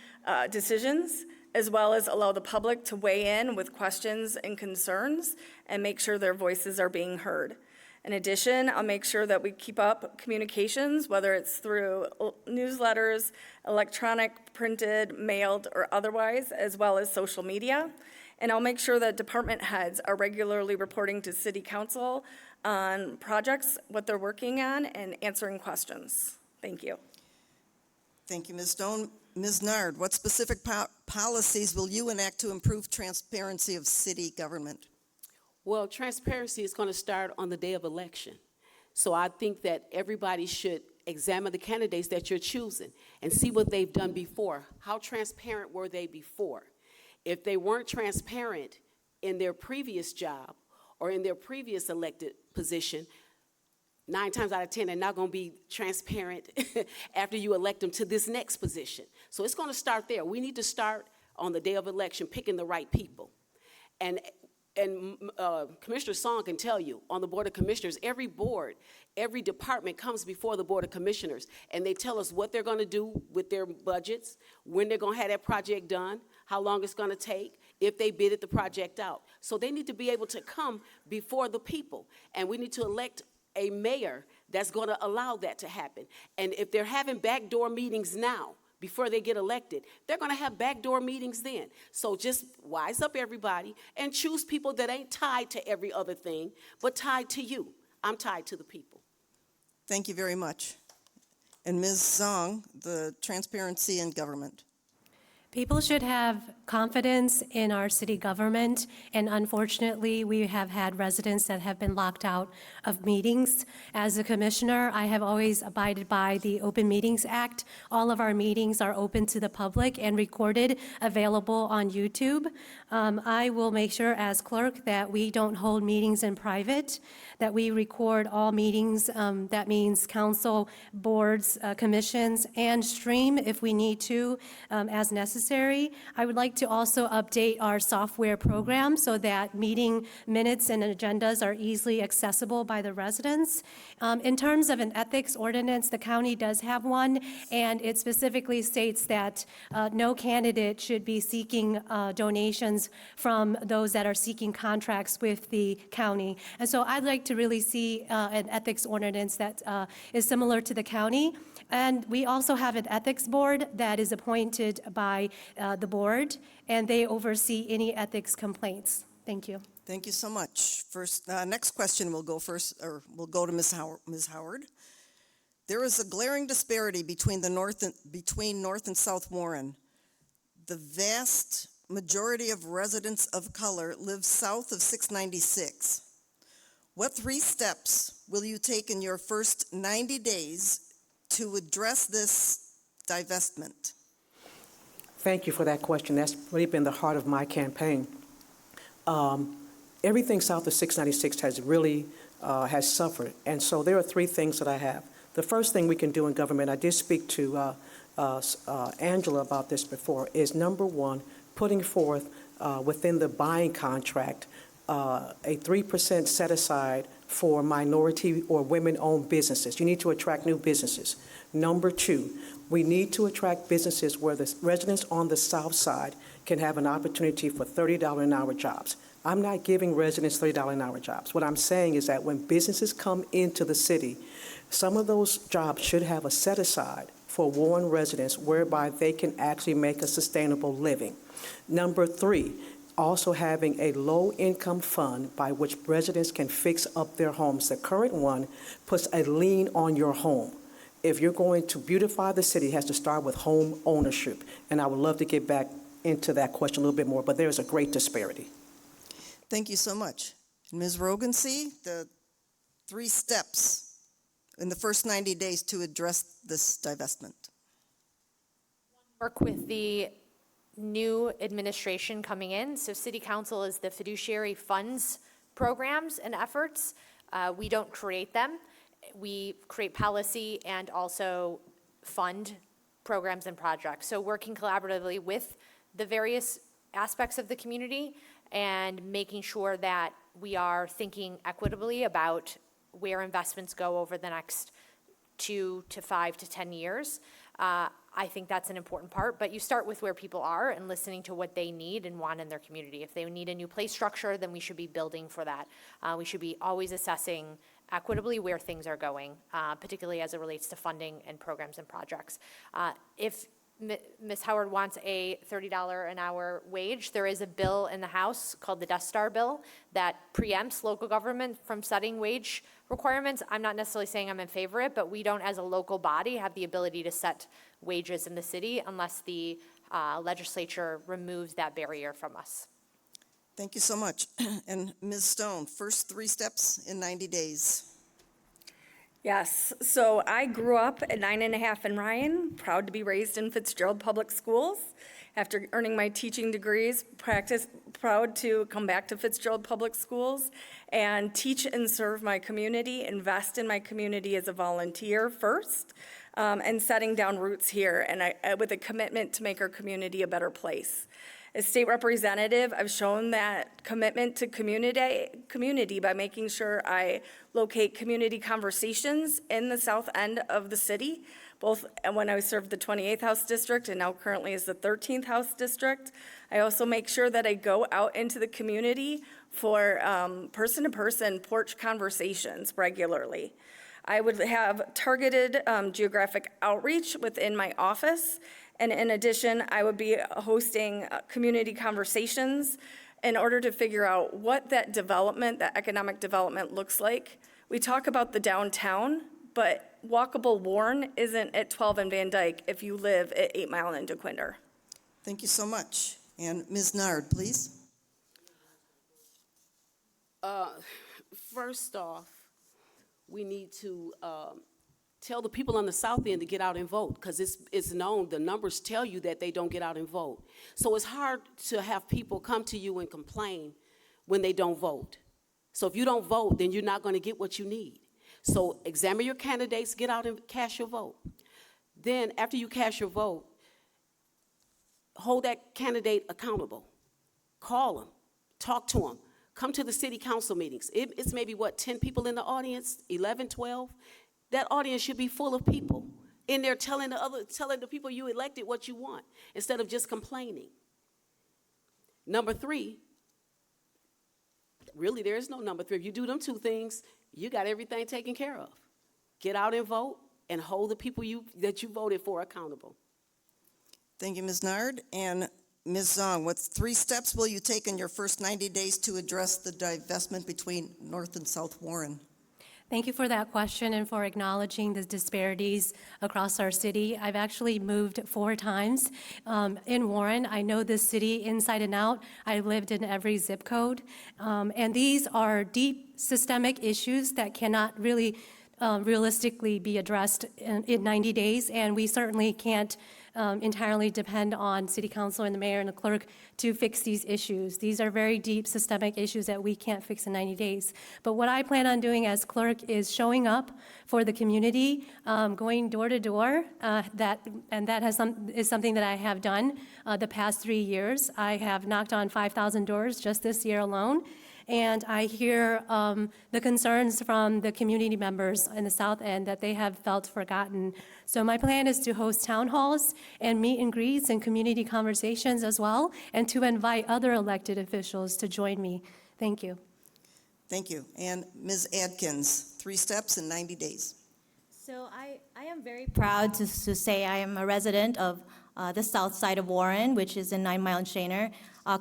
decisions, as well as allow the public to weigh in with questions and concerns and make sure their voices are being heard. In addition, I'll make sure that we keep up communications, whether it's through newsletters, electronic, printed, mailed, or otherwise, as well as social media. And I'll make sure that department heads are regularly reporting to City Council on projects, what they're working on, and answering questions. Thank you. Thank you, Ms. Stone. Ms. Nard, what specific policies will you enact to improve transparency of city government? Well, transparency is going to start on the day of election. So I think that everybody should examine the candidates that you're choosing and see what they've done before. How transparent were they before? If they weren't transparent in their previous job or in their previous elected position, 9 times out of 10, they're not going to be transparent after you elect them to this next position. So it's going to start there. We need to start on the day of election picking the right people. And Commissioner Song can tell you, on the Board of Commissioners, every board, every department comes before the Board of Commissioners, and they tell us what they're going to do with their budgets, when they're going to have that project done, how long it's going to take, if they bidded the project out. So they need to be able to come before the people, and we need to elect a mayor that's going to allow that to happen. And if they're having backdoor meetings now, before they get elected, they're going to have backdoor meetings then. So just wise up, everybody, and choose people that ain't tied to every other thing, but tied to you. I'm tied to the people. Thank you very much. And Ms. Song, the Transparency in Government. People should have confidence in our city government, and unfortunately, we have had residents that have been locked out of meetings. As a commissioner, I have always abided by the Open Meetings Act. All of our meetings are open to the public and recorded, available on YouTube. I will make sure as clerk that we don't hold meetings in private, that we record all meetings. That means council, boards, commissions, and stream if we need to, as necessary. I would like to also update our software program so that meeting minutes and agendas are easily accessible by the residents. In terms of an ethics ordinance, the county does have one, and it specifically states that no candidate should be seeking donations from those that are seeking contracts with the county. And so I'd like to really see an ethics ordinance that is similar to the county. And we also have an ethics board that is appointed by the board, and they oversee any ethics complaints. Thank you. Thank you so much. Next question will go to Ms. Howard. There is a glaring disparity between North and South Warren. The vast majority of residents of color live south of 696. What 3 steps will you take in your first 90 days to address this divestment? Thank you for that question. That's really been the heart of my campaign. Everything south of 696 has really has suffered, and so there are 3 things that I have. The first thing we can do in government, I did speak to Angela about this before, is number 1, putting forth within the buying contract a 3% set aside for minority or women-owned businesses. You need to attract new businesses. Number 2, we need to attract businesses where the residents on the south side can have an opportunity for $30 an hour jobs. I'm not giving residents $30 an hour jobs. What I'm saying is that when businesses come into the city, some of those jobs should have a set aside for Warren residents whereby they can actually make a sustainable living. Number 3, also having a low-income fund by which residents can fix up their homes. The current one puts a lien on your home. If you're going to beautify the city, it has to start with home ownership. And I would love to get back into that question a little bit more, but there is a great disparity. Thank you so much. Ms. Rogansey, the 3 steps in the first 90 days to address this divestment. Work with the new administration coming in. So City Council is the fiduciary funds programs and efforts. We don't create them. We create policy and also fund programs and projects. So working collaboratively with the various aspects of the community and making sure that we are thinking equitably about where investments go over the next 2 to 5 to 10 years. I think that's an important part, but you start with where people are and listening to what they need and want in their community. If they need a new play structure, then we should be building for that. We should be always assessing equitably where things are going, particularly as it relates to funding and programs and projects. If Ms. Howard wants a $30 an hour wage, there is a bill in the House called the Death Star bill that preempts local government from setting wage requirements. I'm not necessarily saying I'm in favor of it, but we don't as a local body have the ability to set wages in the city unless the legislature removes that barrier from us. Thank you so much. And Ms. Stone, first 3 steps in 90 days. Yes, so I grew up at 9.5 in Ryan, proud to be raised in Fitzgerald Public Schools. After earning my teaching degrees, proud to come back to Fitzgerald Public Schools and teach and serve my community, invest in my community as a volunteer first, and setting down roots here, and with a commitment to make our community a better place. As state representative, I've shown that commitment to community by making sure I locate community conversations in the south end of the city, both when I served the 28th House District and now currently is the 13th House District. I also make sure that I go out into the community for person-to-person porch conversations regularly. I would have targeted geographic outreach within my office. And in addition, I would be hosting community conversations in order to figure out what that development, that economic development looks like. We talk about the downtown, but walkable Warren isn't at 12 and Van Dyke if you live at 8 Mile and DeQuinder. Thank you so much. And Ms. Nard, please. First off, we need to tell the people on the south end to get out and vote, because it's known, the numbers tell you that they don't get out and vote. So it's hard to have people come to you and complain when they don't vote. So if you don't vote, then you're not going to get what you need. So examine your candidates, get out and cast your vote. Then after you cast your vote, hold that candidate accountable. Call them, talk to them, come to the city council meetings. It's maybe, 10 people in the audience, 11, 12? That audience should be full of people in there telling the people you elected what you want instead of just complaining. Number 3, really there is no number 3. If you do them 2 things, you got everything taken care of. Get out and vote and hold the people that you voted for accountable. Thank you, Ms. Nard. And Ms. Zong, what 3 steps will you take in your first 90 days to address the divestment between North and South Warren? Thank you for that question and for acknowledging the disparities across our city. I've actually moved 4 times in Warren. I know this city inside and out. I lived in every zip code. And these are deep systemic issues that cannot really realistically be addressed in 90 days. And we certainly can't entirely depend on City Council and the mayor and the clerk to fix these issues. These are very deep systemic issues that we can't fix in 90 days. But what I plan on doing as clerk is showing up for the community, going door to door. That is something that I have done the past 3 years. I have knocked on 5,000 doors just this year alone. And I hear the concerns from the community members in the South End that they have felt forgotten. So my plan is to host town halls and meet and greets and community conversations as well, and to invite other elected officials to join me. Thank you. Thank you. And Ms. Adkins, 3 steps in 90 days. So I am very proud to say I am a resident of the south side of Warren, which is in 9 Mile and Shaner.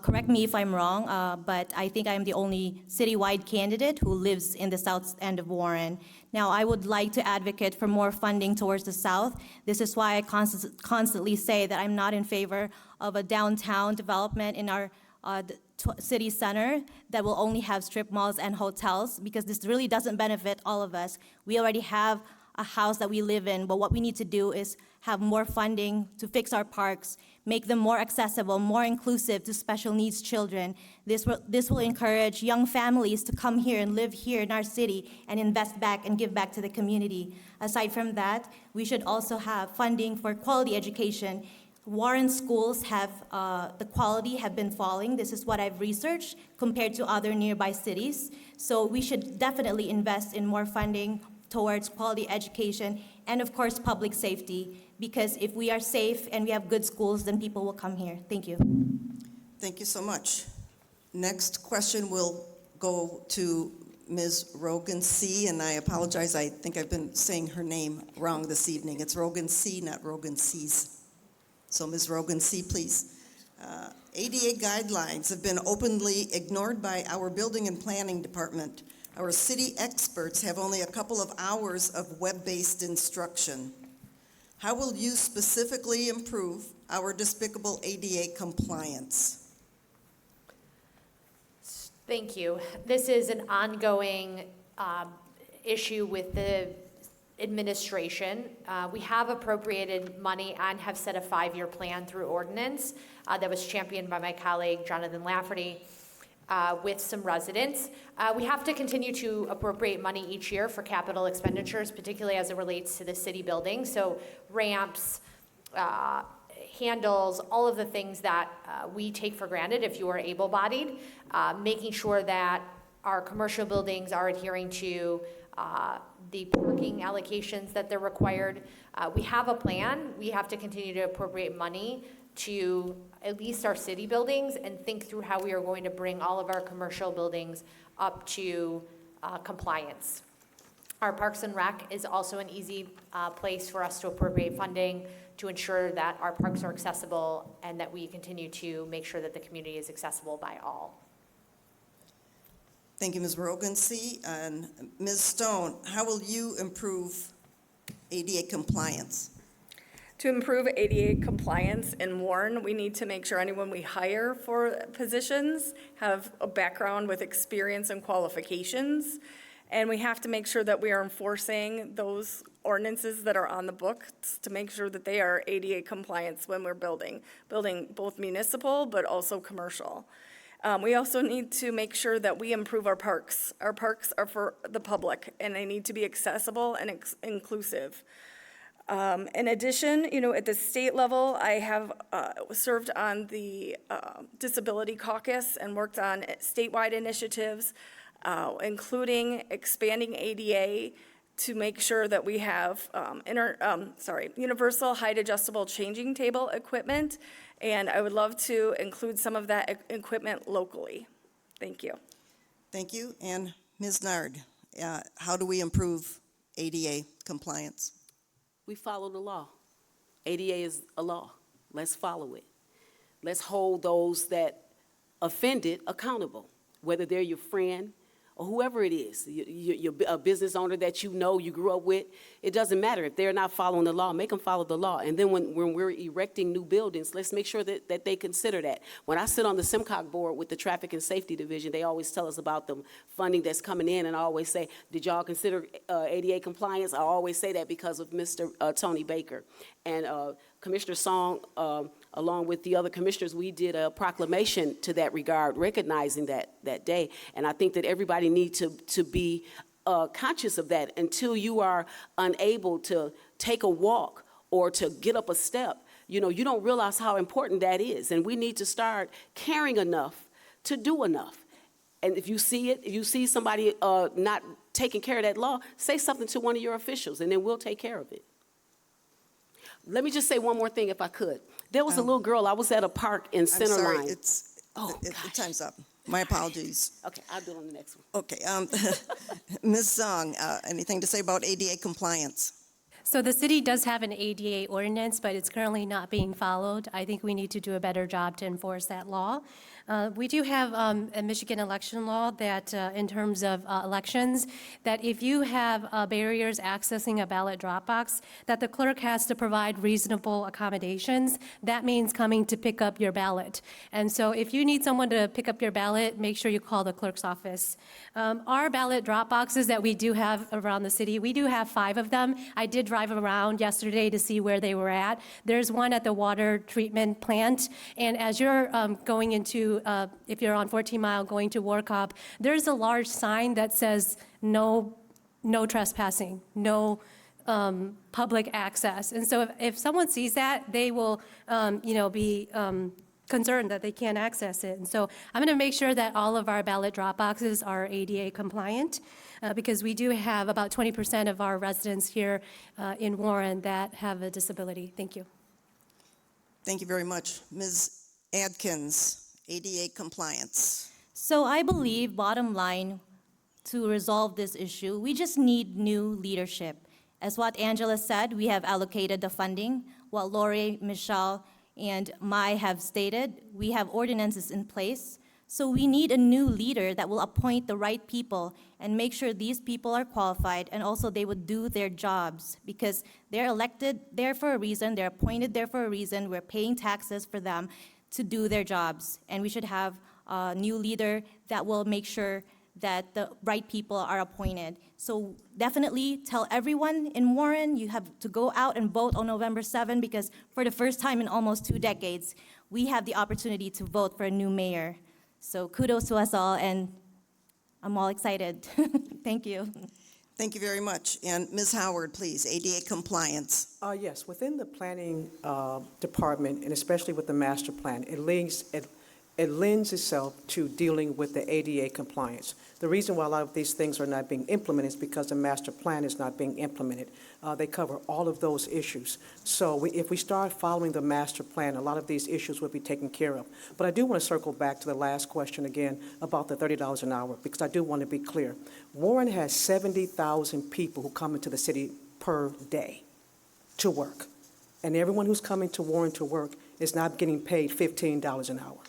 Correct me if I'm wrong, but I think I am the only citywide candidate who lives in the south end of Warren. Now, I would like to advocate for more funding towards the south. This is why I constantly say that I'm not in favor of a downtown development in our city center that will only have strip malls and hotels, because this really doesn't benefit all of us. We already have a house that we live in, but what we need to do is have more funding to fix our parks, make them more accessible, more inclusive to special needs children. This will encourage young families to come here and live here in our city and invest back and give back to the community. Aside from that, we should also have funding for quality education. Warren schools have, the quality have been falling. This is what I've researched compared to other nearby cities. So we should definitely invest in more funding towards quality education and, of course, public safety, because if we are safe and we have good schools, then people will come here. Thank you. Thank you so much. Next question will go to Ms. Rogan C., and I apologize, I think I've been saying her name wrong this evening. It's Rogan C., not Rogan C's. So Ms. Rogan C., please. ADA guidelines have been openly ignored by our building and planning department. Our city experts have only a couple of hours of web-based instruction. How will you specifically improve our despicable ADA compliance? Thank you. This is an ongoing issue with the administration. We have appropriated money and have set a 5-year plan through ordinance that was championed by my colleague, Jonathan Lafferty, with some residents. We have to continue to appropriate money each year for capital expenditures, particularly as it relates to the city buildings. So ramps, handles, all of the things that we take for granted if you are able-bodied, making sure that our commercial buildings are adhering to the parking allocations that they're required. We have a plan. We have to continue to appropriate money to at least our city buildings and think through how we are going to bring all of our commercial buildings up to compliance. Our Parks and Rec is also an easy place for us to appropriate funding to ensure that our parks are accessible and that we continue to make sure that the community is accessible by all. Thank you, Ms. Rogan C. And Ms. Stone, how will you improve ADA compliance? To improve ADA compliance in Warren, we need to make sure anyone we hire for positions have a background with experience and qualifications. And we have to make sure that we are enforcing those ordinances that are on the books to make sure that they are ADA compliance when we're building both municipal but also commercial. We also need to make sure that we improve our parks. Our parks are for the public, and they need to be accessible and inclusive. In addition, at the state level, I have served on the Disability Caucus and worked on statewide initiatives, including expanding ADA to make sure that we have universal height adjustable changing table equipment, and I would love to include some of that equipment locally. Thank you. Thank you. And Ms. Nard, how do we improve ADA compliance? We follow the law. ADA is a law. Let's follow it. Let's hold those that offended accountable, whether they're your friend or whoever it is, you're a business owner that you know, you grew up with, it doesn't matter. If they're not following the law, make them follow the law. And then when we're erecting new buildings, let's make sure that they consider that. When I sit on the SIMCOG board with the Traffic and Safety Division, they always tell us about the funding that's coming in, and I always say, did y'all consider ADA compliance? I always say that because of Mr. Tony Baker. And Commissioner Song, along with the other commissioners, we did a proclamation to that regard, recognizing that day. And I think that everybody needs to be conscious of that. Until you are unable to take a walk or to get up a step, you don't realize how important that is. And we need to start caring enough to do enough. And if you see somebody not taking care of that law, say something to one of your officials, and then we'll take care of it. Let me just say one more thing, if I could. There was a little girl, I was at a park in Centerline. I'm sorry, the time's up. My apologies. Okay, I'll do it on the next one. Okay, Ms. Song, anything to say about ADA compliance? So the city does have an ADA ordinance, but it's currently not being followed. I think we need to do a better job to enforce that law. We do have a Michigan election law that, in terms of elections, that if you have barriers accessing a ballot drop box, that the clerk has to provide reasonable accommodations. That means coming to pick up your ballot. And so if you need someone to pick up your ballot, make sure you call the clerk's office. Our ballot drop boxes that we do have around the city, we do have 5 of them. I did drive around yesterday to see where they were at. There's one at the water treatment plant, and as you're going into, if you're on 14 Mile going to Warcop, there's a large sign that says no trespassing, no public access. And so if someone sees that, they will, be concerned that they can't access it. And so I'm going to make sure that all of our ballot drop boxes are ADA compliant, because we do have about 20% of our residents here in Warren that have a disability. Thank you. Thank you very much. Ms. Adkins, ADA compliance. So I believe, bottom line, to resolve this issue, we just need new leadership. As what Angela said, we have allocated the funding. What Lori, Michelle, and Mai have stated, we have ordinances in place. So we need a new leader that will appoint the right people and make sure these people are qualified, and also they would do their jobs, because they're elected there for a reason, they're appointed there for a reason, we're paying taxes for them to do their jobs. And we should have a new leader that will make sure that the right people are appointed. So definitely tell everyone in Warren, you have to go out and vote on November 7, because for the first time in almost 2 decades, we have the opportunity to vote for a new mayor. So kudos to us all, and I'm all excited. Thank you. Thank you very much. And Ms. Howard, please, ADA compliance. Yes, within the planning department, and especially with the master plan, it lends itself to dealing with the ADA compliance. The reason why a lot of these things are not being implemented is because the master plan is not being implemented. They cover all of those issues. So if we start following the master plan, a lot of these issues will be taken care of. But I do want to circle back to the last question again about the $30 an hour, because I do want to be clear. Warren has 70,000 people who come into the city per day to work. And everyone who's coming to Warren to work is not getting paid $15 an hour.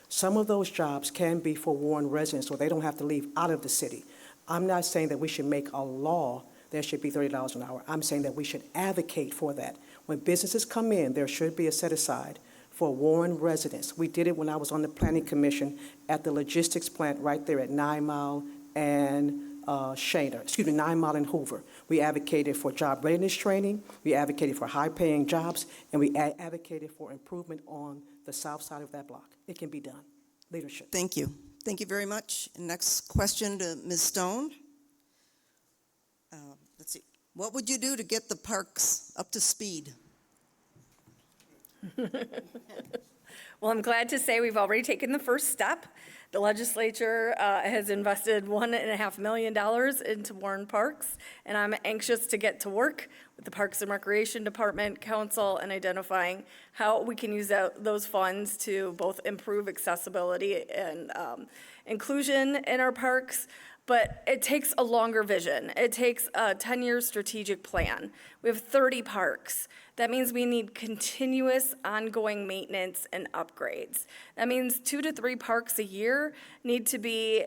Some of those jobs can be for Warren residents, so they don't have to leave out of the city. I'm not saying that we should make a law that should be $30 an hour. I'm saying that we should advocate for that. When businesses come in, there should be a set aside for Warren residents. We did it when I was on the Planning Commission at the logistics plant right there at 9 Mile and 9 Mile and Hoover. We advocated for job readiness training, we advocated for high-paying jobs, and we advocated for improvement on the south side of that block. It can be done. Leadership. Thank you. Thank you very much. Next question to Ms. Stone. Let's see. What would you do to get the parks up to speed? Well, I'm glad to say we've already taken the first step. The legislature has invested $1.5 million into Warren Parks, and I'm anxious to get to work with the Parks and Recreation Department, Council, and identifying how we can use those funds to both improve accessibility and inclusion in our parks, But it takes a longer vision. It takes a 10-year strategic plan. We have 30 parks. That means we need continuous ongoing maintenance and upgrades. That means 2 to 3 parks a year need to be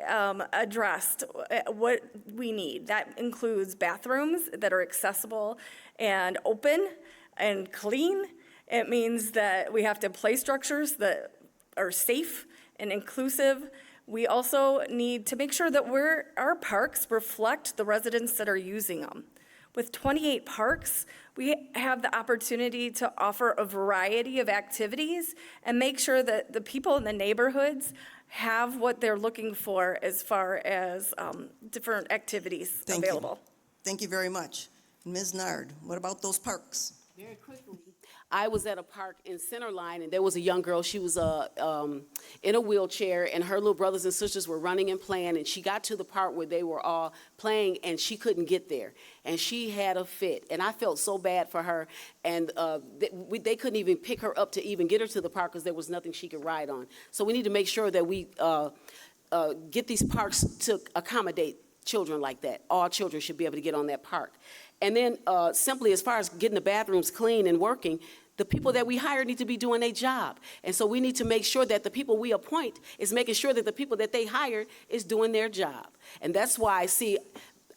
addressed, what we need. That includes bathrooms that are accessible and open and clean. It means that we have to play structures that are safe and inclusive. We also need to make sure that our parks reflect the residents that are using them. With 28 parks, we have the opportunity to offer a variety of activities and make sure that the people in the neighborhoods have what they're looking for as far as different activities available. Thank you very much. Ms. Nard, what about those parks? Very quickly. I was at a park in Centerline, and there was a young girl. She was in a wheelchair, and her little brothers and sisters were running and playing, and she got to the part where they were all playing, and she couldn't get there, and she had a fit, and I felt so bad for her, and they couldn't even pick her up to even get her to the park because there was nothing she could ride on. So we need to make sure that we get these parks to accommodate children like that. All children should be able to get on that park. And then simply as far as getting the bathrooms clean and working, the people that we hire need to be doing their job. And so we need to make sure that the people we appoint is making sure that the people that they hire is doing their job. And that's why, see,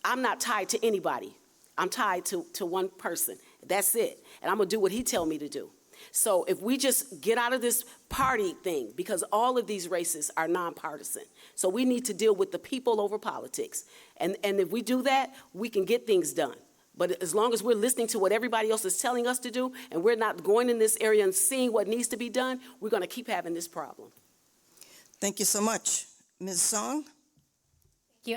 I'm not tied to anybody. I'm tied to one person. That's it. And I'm going to do what he tell me to do. So if we just get out of this party thing, because all of these races are nonpartisan. So we need to deal with the people over politics. And if we do that, we can get things done. But as long as we're listening to what everybody else is telling us to do, and we're not going in this area and seeing what needs to be done, we're going to keep having this problem. Thank you so much. Ms. Song?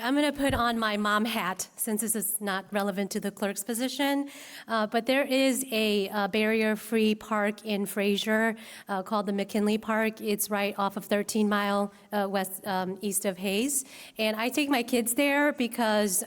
I'm going to put on my mom hat since this is not relevant to the clerk's position. But there is a barrier-free park in Fraser called the McKinley Park. It's right off of 13 Mile east of Hayes. And I take my kids there because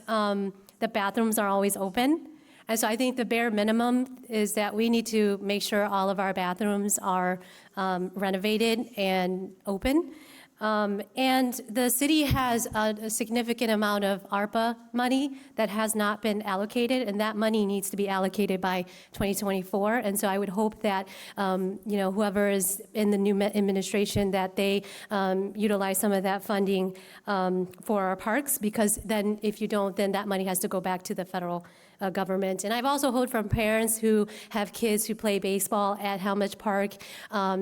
the bathrooms are always open. And so I think the bare minimum is that we need to make sure all of our bathrooms are renovated and open. And the city has a significant amount of ARPA money that has not been allocated, and that money needs to be allocated by 2024. And so I would hope that, whoever is in the new administration, that they utilize some of that funding for our parks, because then if you don't, then that money has to go back to the federal government. And I've also heard from parents who have kids who play baseball at Helmich Park.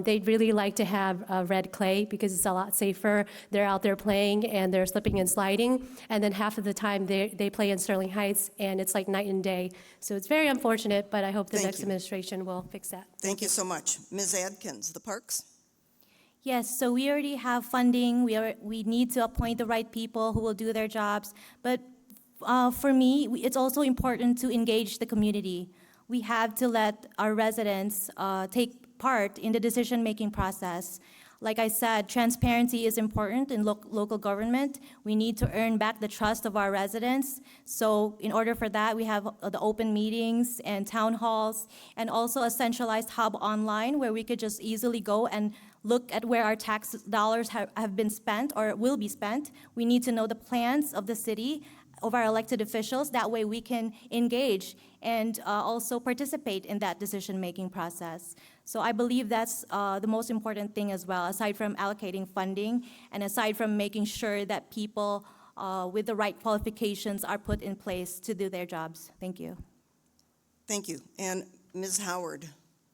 They'd really like to have red clay because it's a lot safer. They're out there playing and they're slipping and sliding. And then half of the time they play in Sterling Heights, and it's like night and day. So it's very unfortunate, but I hope the next administration will fix that. Thank you so much. Ms. Adkins, the parks? Yes, so we already have funding. We need to appoint the right people who will do their jobs. But for me, it's also important to engage the community. We have to let our residents take part in the decision-making process. Like I said, transparency is important in local government. We need to earn back the trust of our residents. So in order for that, we have the open meetings and town halls, and also a centralized hub online where we could just easily go and look at where our tax dollars have been spent or will be spent. We need to know the plans of the city, of our elected officials. That way we can engage and also participate in that decision-making process. So I believe that's the most important thing as well, aside from allocating funding and aside from making sure that people with the right qualifications are put in place to do their jobs. Thank you. Thank you. And Ms. Howard,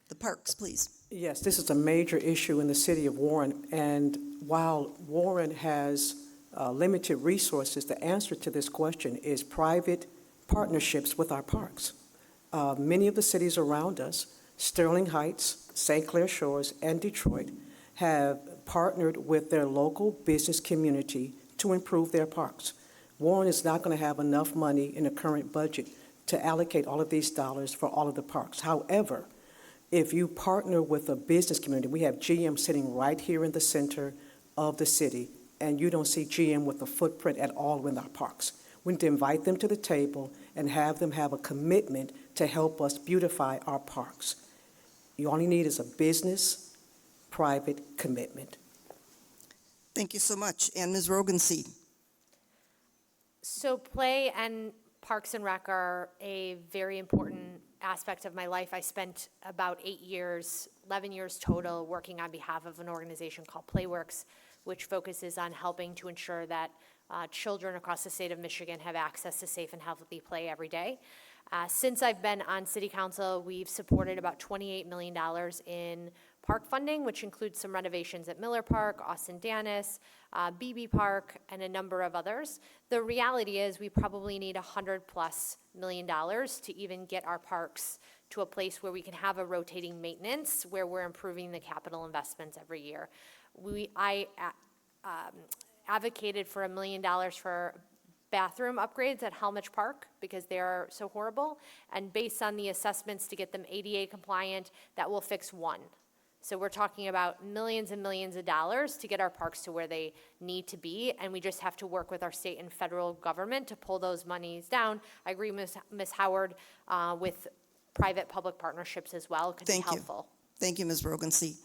the parks, please. Yes, this is a major issue in the city of Warren, and while Warren has limited resources, the answer to this question is private partnerships with our parks. Many of the cities around us, Sterling Heights, St. Clair Shores, and Detroit, have partnered with their local business community to improve their parks. Warren is not going to have enough money in the current budget to allocate all of these dollars for all of the parks. However, if you partner with a business community, we have GM sitting right here in the center of the city, and you don't see GM with a footprint at all in our parks. We need to invite them to the table and have them have a commitment to help us beautify our parks. You only need is a business-private commitment. Thank you so much. And Ms. Rogenseed. So play and Parks and Rec are a very important aspect of my life. I spent about 8 years, 11 years total, working on behalf of an organization called Playworks, which focuses on helping to ensure that children across the state of Michigan have access to safe and healthy play every day. Since I've been on City Council, we've supported about $28 million in park funding, which includes some renovations at Miller Park, Austin Danis, BB Park, and a number of others. The reality is we probably need $100+ million to even get our parks to a place where we can have a rotating maintenance, where we're improving the capital investments every year. I advocated for $1 million for bathroom upgrades at Helmich Park because they are so horrible. And based on the assessments to get them ADA compliant, that will fix one. So we're talking about millions and millions of dollars to get our parks to where they need to be, and we just have to work with our state and federal government to pull those monies down. I agree with Ms. Howard with private-public partnerships as well could be helpful. Thank you, Ms. Rogansey.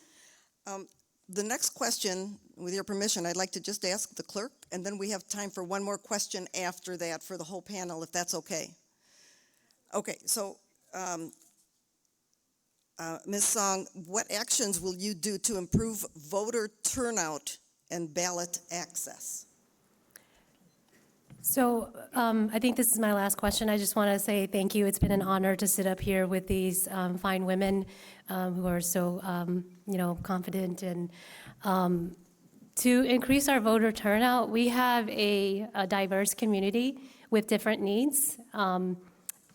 The next question, with your permission, I'd like to just ask the clerk, and then we have time for one more question after that for the whole panel, if that's okay. Okay, so Ms. Song, what actions will you do to improve voter turnout and ballot access? So I think this is my last question. I just want to say thank you. It's been an honor to sit up here with these fine women who are so, confident. And to increase our voter turnout, we have a diverse community with different needs.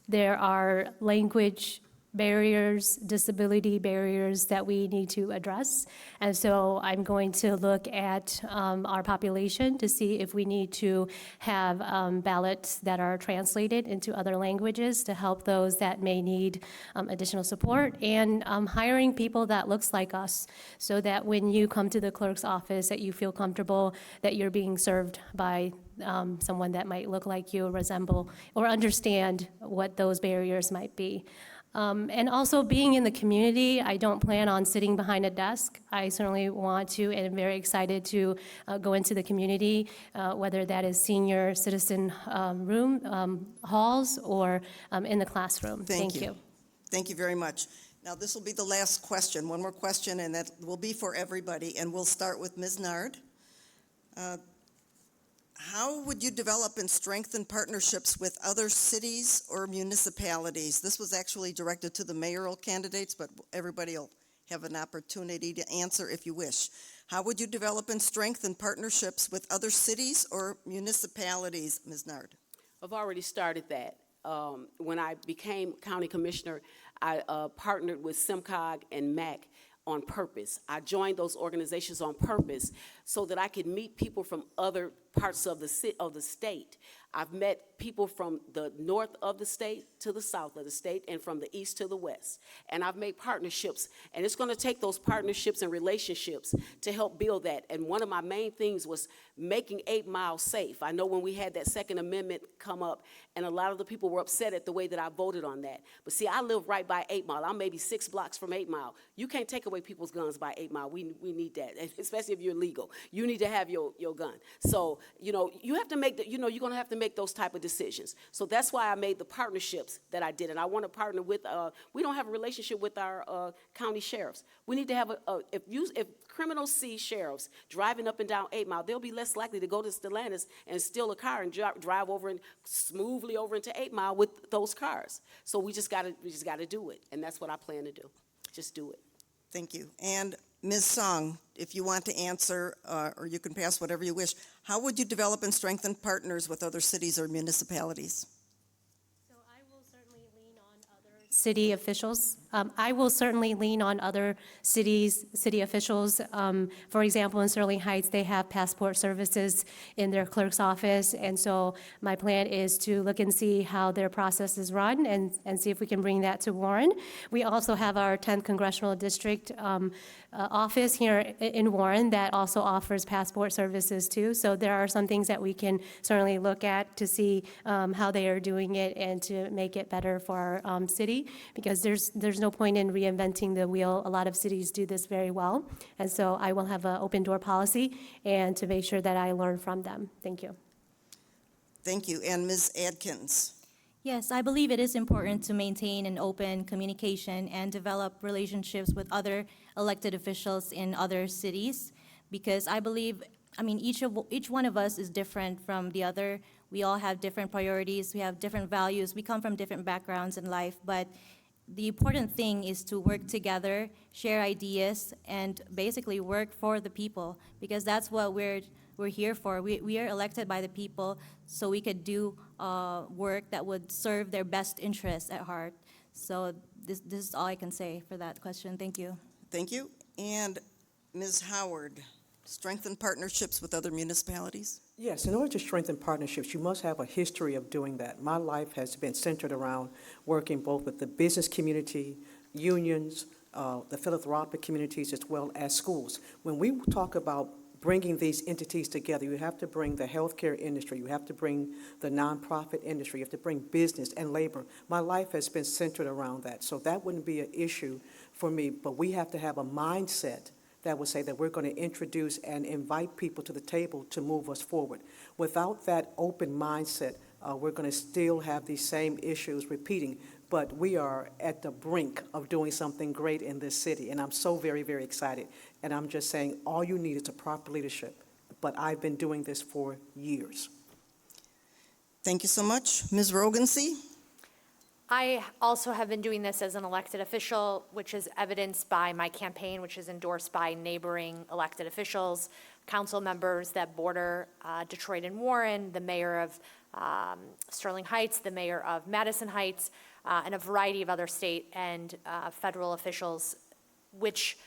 There are language barriers, disability barriers that we need to address. And so I'm going to look at our population to see if we need to have ballots that are translated into other languages to help those that may need additional support, and hiring people that looks like us so that when you come to the clerk's office that you feel comfortable that you're being served by someone that might look like you, resemble, or understand what those barriers might be. And also being in the community, I don't plan on sitting behind a desk. I certainly want to, and I'm very excited to go into the community, whether that is senior citizen halls or in the classroom. Thank you. Thank you very much. Now, this will be the last question, one more question, and that will be for everybody, and we'll start with Ms. Nard. How would you develop and strengthen partnerships with other cities or municipalities? This was actually directed to the mayoral candidates, but everybody will have an opportunity to answer if you wish. How would you develop and strengthen partnerships with other cities or municipalities, Ms. Nard? I've already started that. When I became county commissioner, I partnered with SIMCOG and MAC on purpose. I joined those organizations on purpose so that I could meet people from other parts of the state. I've met people from the north of the state to the south of the state, and from the east to the west. And I've made partnerships, and it's going to take those partnerships and relationships to help build that. And one of my main things was making 8 Mile safe. I know when we had that Second Amendment come up, and a lot of the people were upset at the way that I voted on that. But see, I live right by 8 Mile. I'm maybe 6 blocks from 8 Mile. You can't take away people's guns by 8 Mile. We need that, especially if you're legal. You need to have your gun. So, you have to make you're going to have to make those type of decisions. So that's why I made the partnerships that I did. And I want to partner with, we don't have a relationship with our county sheriffs. We need to have if criminals see sheriffs driving up and down 8 Mile, they'll be less likely to go to Stellantis and steal a car and drive over and smoothly over into 8 Mile with those cars. So we just got to do it. And that's what I plan to do. Just do it. Thank you. And Ms. Song, if you want to answer, or you can pass whatever you wish, how would you develop and strengthen partners with other cities or municipalities? So I will certainly lean on other city officials. I will certainly lean on other city officials. For example, in Sterling Heights, they have passport services in their clerk's office. And so my plan is to look and see how their process is run and see if we can bring that to Warren. We also have our 10th Congressional District office here in Warren that also offers passport services too. So there are some things that we can certainly look at to see how they are doing it and to make it better for our city, because there's no point in reinventing the wheel. A lot of cities do this very well. And so I will have an open door policy and to make sure that I learn from them. Thank you. Thank you. And Ms. Adkins? Yes, I believe it is important to maintain an open communication and develop relationships with other elected officials in other cities, because I believe, each one of us is different from the other. We all have different priorities, we have different values, we come from different backgrounds in life, but the important thing is to work together, share ideas, and basically work for the people, because that's what we're here for. We are elected by the people, so we could do work that would serve their best interests at heart. So this is all I can say for that question. Thank you. Thank you. And Ms. Howard, strengthen partnerships with other municipalities? Yes, in order to strengthen partnerships, you must have a history of doing that. My life has been centered around working both with the business community, unions, the philanthropic communities, as well as schools. When we talk about bringing these entities together, you have to bring the healthcare industry, you have to bring the nonprofit industry, you have to bring business and labor. My life has been centered around that, so that wouldn't be an issue for me, but we have to have a mindset that would say that we're going to introduce and invite people to the table to move us forward. Without that open mindset, we're going to still have these same issues repeating, but we are at the brink of doing something great in this city, and I'm so very, very excited. And I'm just saying, all you need is a proper leadership, but I've been doing this for years. Thank you so much. Ms. Rogansey? I also have been doing this as an elected official, which is evidenced by my campaign, which is endorsed by neighboring elected officials, council members that border Detroit and Warren, the mayor of Sterling Heights, the mayor of Madison Heights, and a variety of other state and federal officials, which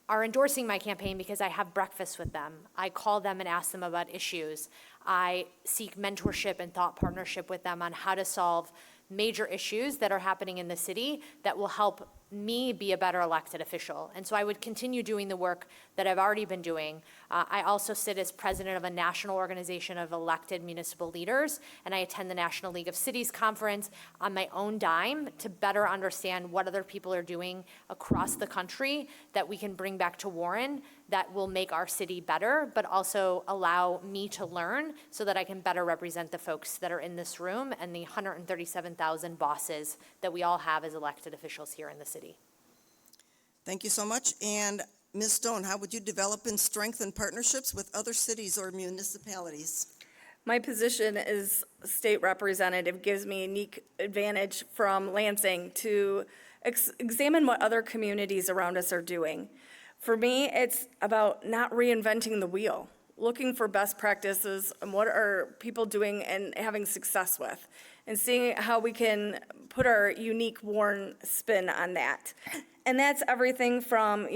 are endorsing my campaign because I have breakfast with them. I call them and ask them about issues. I seek mentorship and thought partnership with them on how to solve major issues that are happening in the city that will help me be a better elected official. And so I would continue doing the work that I've already been doing. I also sit as president of a national organization of elected municipal leaders, and I attend the National League of Cities Conference on my own dime to better understand what other people are doing across the country that we can bring back to Warren that will make our city better, but also allow me to learn so that I can better represent the folks that are in this room and the 137,000 bosses that we all have as elected officials here in the city. Thank you so much. And Ms. Stone, how would you develop and strengthen partnerships with other cities or municipalities? My position as state representative gives me a unique advantage from Lansing to examine what other communities around us are doing. For me, it's about not reinventing the wheel, looking for best practices and what are people doing and having success with, and seeing how we can put our unique Warren spin on that. And that's everything from,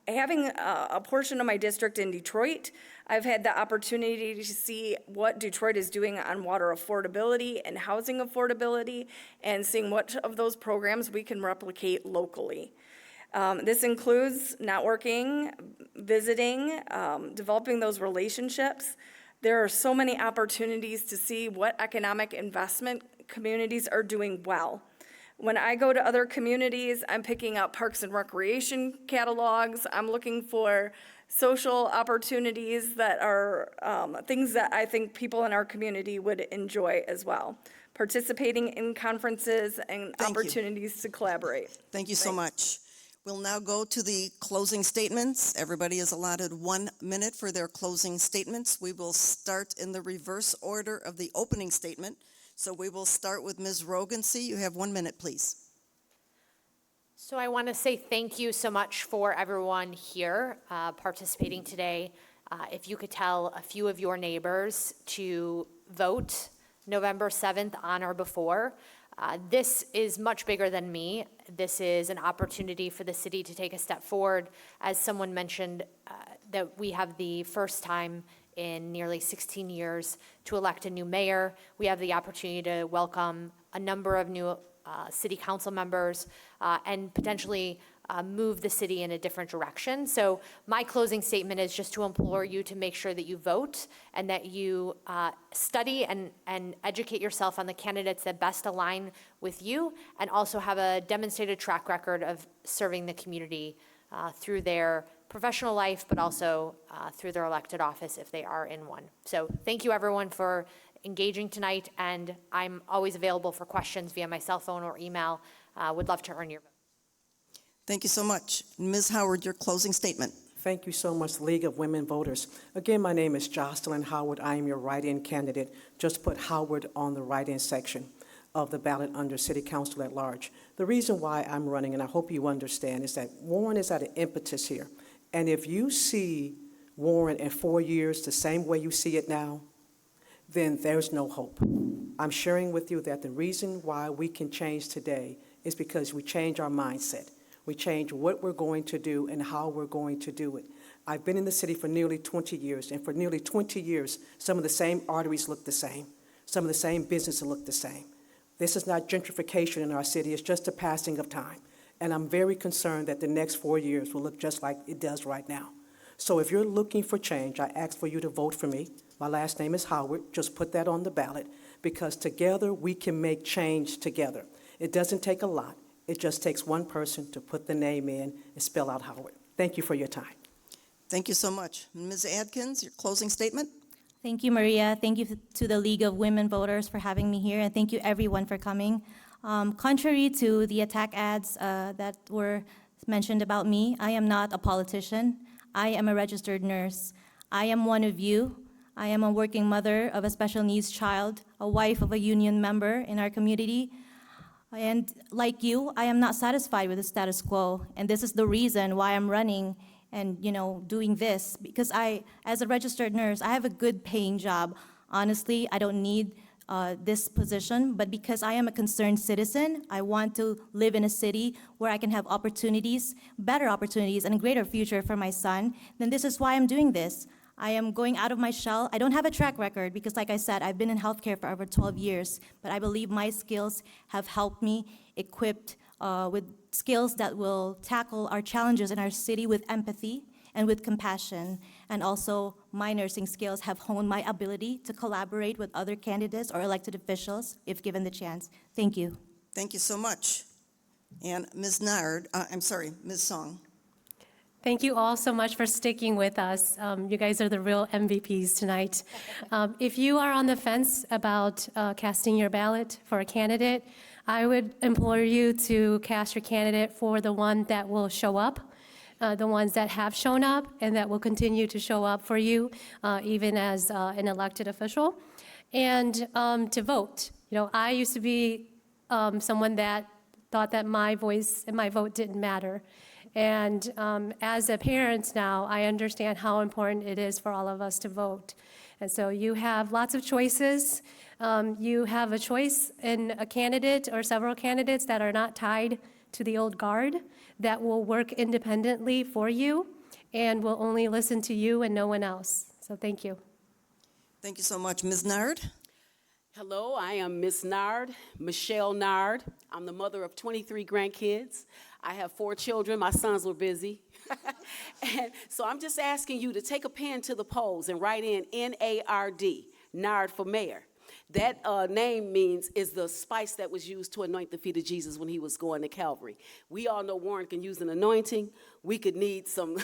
having a portion of my district in Detroit. I've had the opportunity to see what Detroit is doing on water affordability and housing affordability, and seeing what of those programs we can replicate locally. This includes networking, visiting, developing those relationships. There are so many opportunities to see what economic investment communities are doing well. When I go to other communities, I'm picking up parks and recreation catalogs. I'm looking for social opportunities that are things that I think people in our community would enjoy as well. Participating in conferences and opportunities to collaborate. Thank you so much. We'll now go to the closing statements. Everybody is allotted 1 minute for their closing statements. We will start in the reverse order of the opening statement. So we will start with Ms. Rogansey. You have 1 minute, please. So I want to say thank you so much for everyone here participating today. If you could tell a few of your neighbors to vote November 7th on or before. This is much bigger than me. This is an opportunity for the city to take a step forward. As someone mentioned, that we have the first time in nearly 16 years to elect a new mayor. We have the opportunity to welcome a number of new city council members and potentially move the city in a different direction. So my closing statement is just to implore you to make sure that you vote and that you study and educate yourself on the candidates that best align with you, and also have a demonstrated track record of serving the community through their professional life, but also through their elected office if they are in one. So thank you everyone for engaging tonight, and I'm always available for questions via my cell phone or email. Would love to earn your vote. Thank you so much. Ms. Howard, your closing statement. Thank you so much, League of Women Voters. Again, my name is Jocelyn Howard. I am your write-in candidate. Just put Howard on the write-in section of the ballot under City Council at large. The reason why I'm running, and I hope you understand, is that Warren is at an impetus here. And if you see Warren in 4 years the same way you see it now, then there's no hope. I'm sharing with you that the reason why we can change today is because we change our mindset. We change what we're going to do and how we're going to do it. I've been in the city for nearly 20 years, and for nearly 20 years, some of the same arteries look the same. Some of the same businesses look the same. This is not gentrification in our city, it's just a passing of time. And I'm very concerned that the next 4 years will look just like it does right now. So if you're looking for change, I ask for you to vote for me. My last name is Howard. Just put that on the ballot, because together we can make change together. It doesn't take a lot. It just takes one person to put the name in and spell out Howard. Thank you for your time. Thank you so much. Ms. Adkins, your closing statement. Thank you, Maria. Thank you to the League of Women Voters for having me here, and thank you everyone for coming. Contrary to the attack ads that were mentioned about me, I am not a politician. I am a registered nurse. I am one of you. I am a working mother of a special needs child, a wife of a union member in our community. And like you, I am not satisfied with the status quo, and this is the reason why I'm running and, doing this, because as a registered nurse, I have a good paying job. Honestly, I don't need this position, but because I am a concerned citizen, I want to live in a city where I can have opportunities, better opportunities, and a greater future for my son, then this is why I'm doing this. I am going out of my shell. I don't have a track record because, like I said, I've been in healthcare for over 12 years, but I believe my skills have helped me equipped with skills that will tackle our challenges in our city with empathy and with compassion. And also, my nursing skills have honed my ability to collaborate with other candidates or elected officials if given the chance. Thank you. Thank you so much. And Ms. Ms. Song. Thank you all so much for sticking with us. You guys are the real MVPs tonight. If you are on the fence about casting your ballot for a candidate, I would implore you to cast your candidate for the one that will show up, the ones that have shown up and that will continue to show up for you, even as an elected official, and to vote. I used to be someone that thought that my voice and my vote didn't matter. And as a parent now, I understand how important it is for all of us to vote. And so you have lots of choices. You have a choice in a candidate or several candidates that are not tied to the old guard, that will work independently for you and will only listen to you and no one else. So thank you. Thank you so much. Ms. Nard? Hello, I am Miss Nard, Michelle Nard. I'm the mother of 23 grandkids. I have 4 children. My sons were busy. And so I'm just asking you to take a pen to the polls and write in N-A-R-D, Nard for mayor. That name is the spice that was used to anoint the feet of Jesus when he was going to Calvary. We all know Warren can use an anointing. We could need some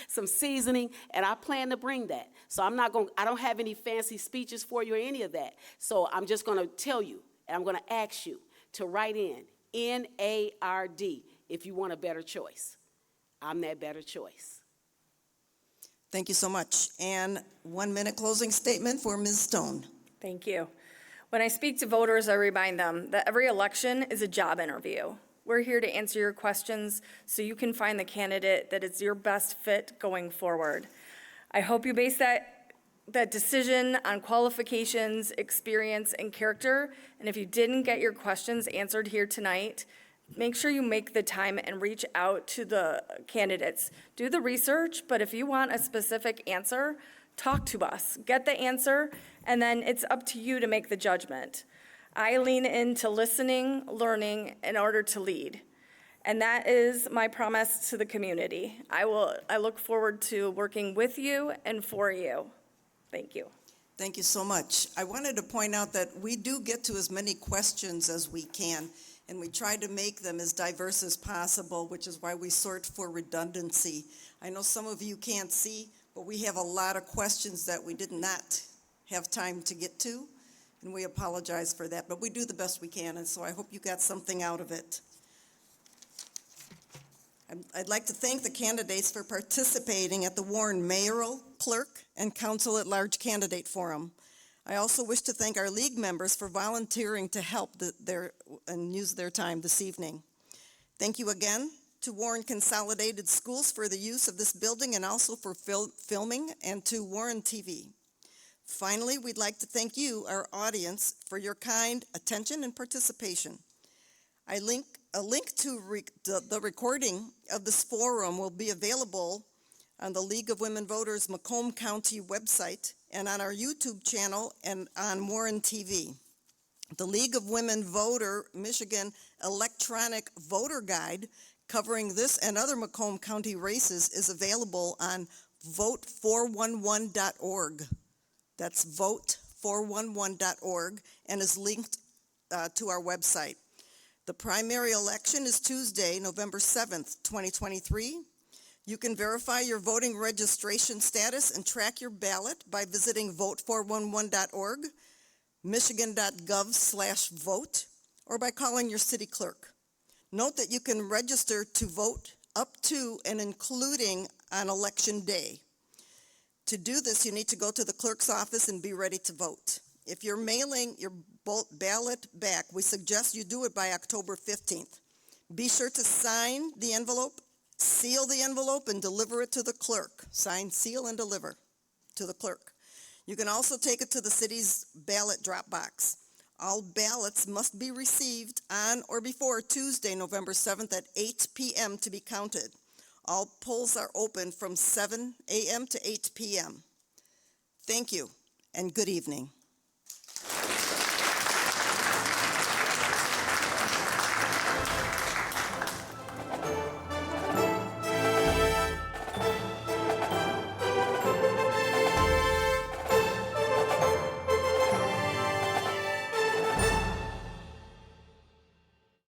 some seasoning, and I plan to bring that. So I don't have any fancy speeches for you or any of that. So I'm just going to tell you, and I'm going to ask you to write in N-A-R-D if you want a better choice. I'm that better choice. Thank you so much. And 1 minute closing statement for Ms. Stone. Thank you. When I speak to voters, I remind them that every election is a job interview. We're here to answer your questions so you can find the candidate that is your best fit going forward. I hope you base that decision on qualifications, experience, and character. And if you didn't get your questions answered here tonight, make sure you make the time and reach out to the candidates. Do the research, but if you want a specific answer, talk to us. Get the answer, and then it's up to you to make the judgment. I lean into listening, learning, in order to lead. And that is my promise to the community. I look forward to working with you and for you. Thank you. Thank you so much. I wanted to point out that we do get to as many questions as we can, and we try to make them as diverse as possible, which is why we sort for redundancy. I know some of you can't see, but we have a lot of questions that we did not have time to get to. And we apologize for that, but we do the best we can, and so I hope you got something out of it. I'd like to thank the candidates for participating at the Warren Mayoral, Clerk, and Council at Large Candidate Forum. I also wish to thank our league members for volunteering to help and use their time this evening. Thank you again to Warren Consolidated Schools for the use of this building and also for filming, and to Warren TV. Finally, we'd like to thank you, our audience, for your kind attention and participation. A link to the recording of this forum will be available on the League of Women Voters Macomb County website and on our YouTube channel and on Warren TV. The League of Women Voter Michigan electronic voter guide covering this and other Macomb County races is available on vote411.org. That's vote411.org and is linked to our website. The primary election is Tuesday, November 7th, 2023. You can verify your voting registration status and track your ballot by visiting vote411.org, michigan.gov/vote, or by calling your city clerk. Note that you can register to vote up to and including on election day. To do this, you need to go to the clerk's office and be ready to vote. If you're mailing your ballot back, we suggest you do it by October 15th. Be sure to sign the envelope, seal the envelope, and deliver it to the clerk. Sign, seal, and deliver to the clerk. You can also take it to the city's ballot drop box. All ballots must be received on or before Tuesday, November 7th at 8 p.m. to be counted. All polls are open from 7 a.m. to 8 p.m. Thank you, and good evening.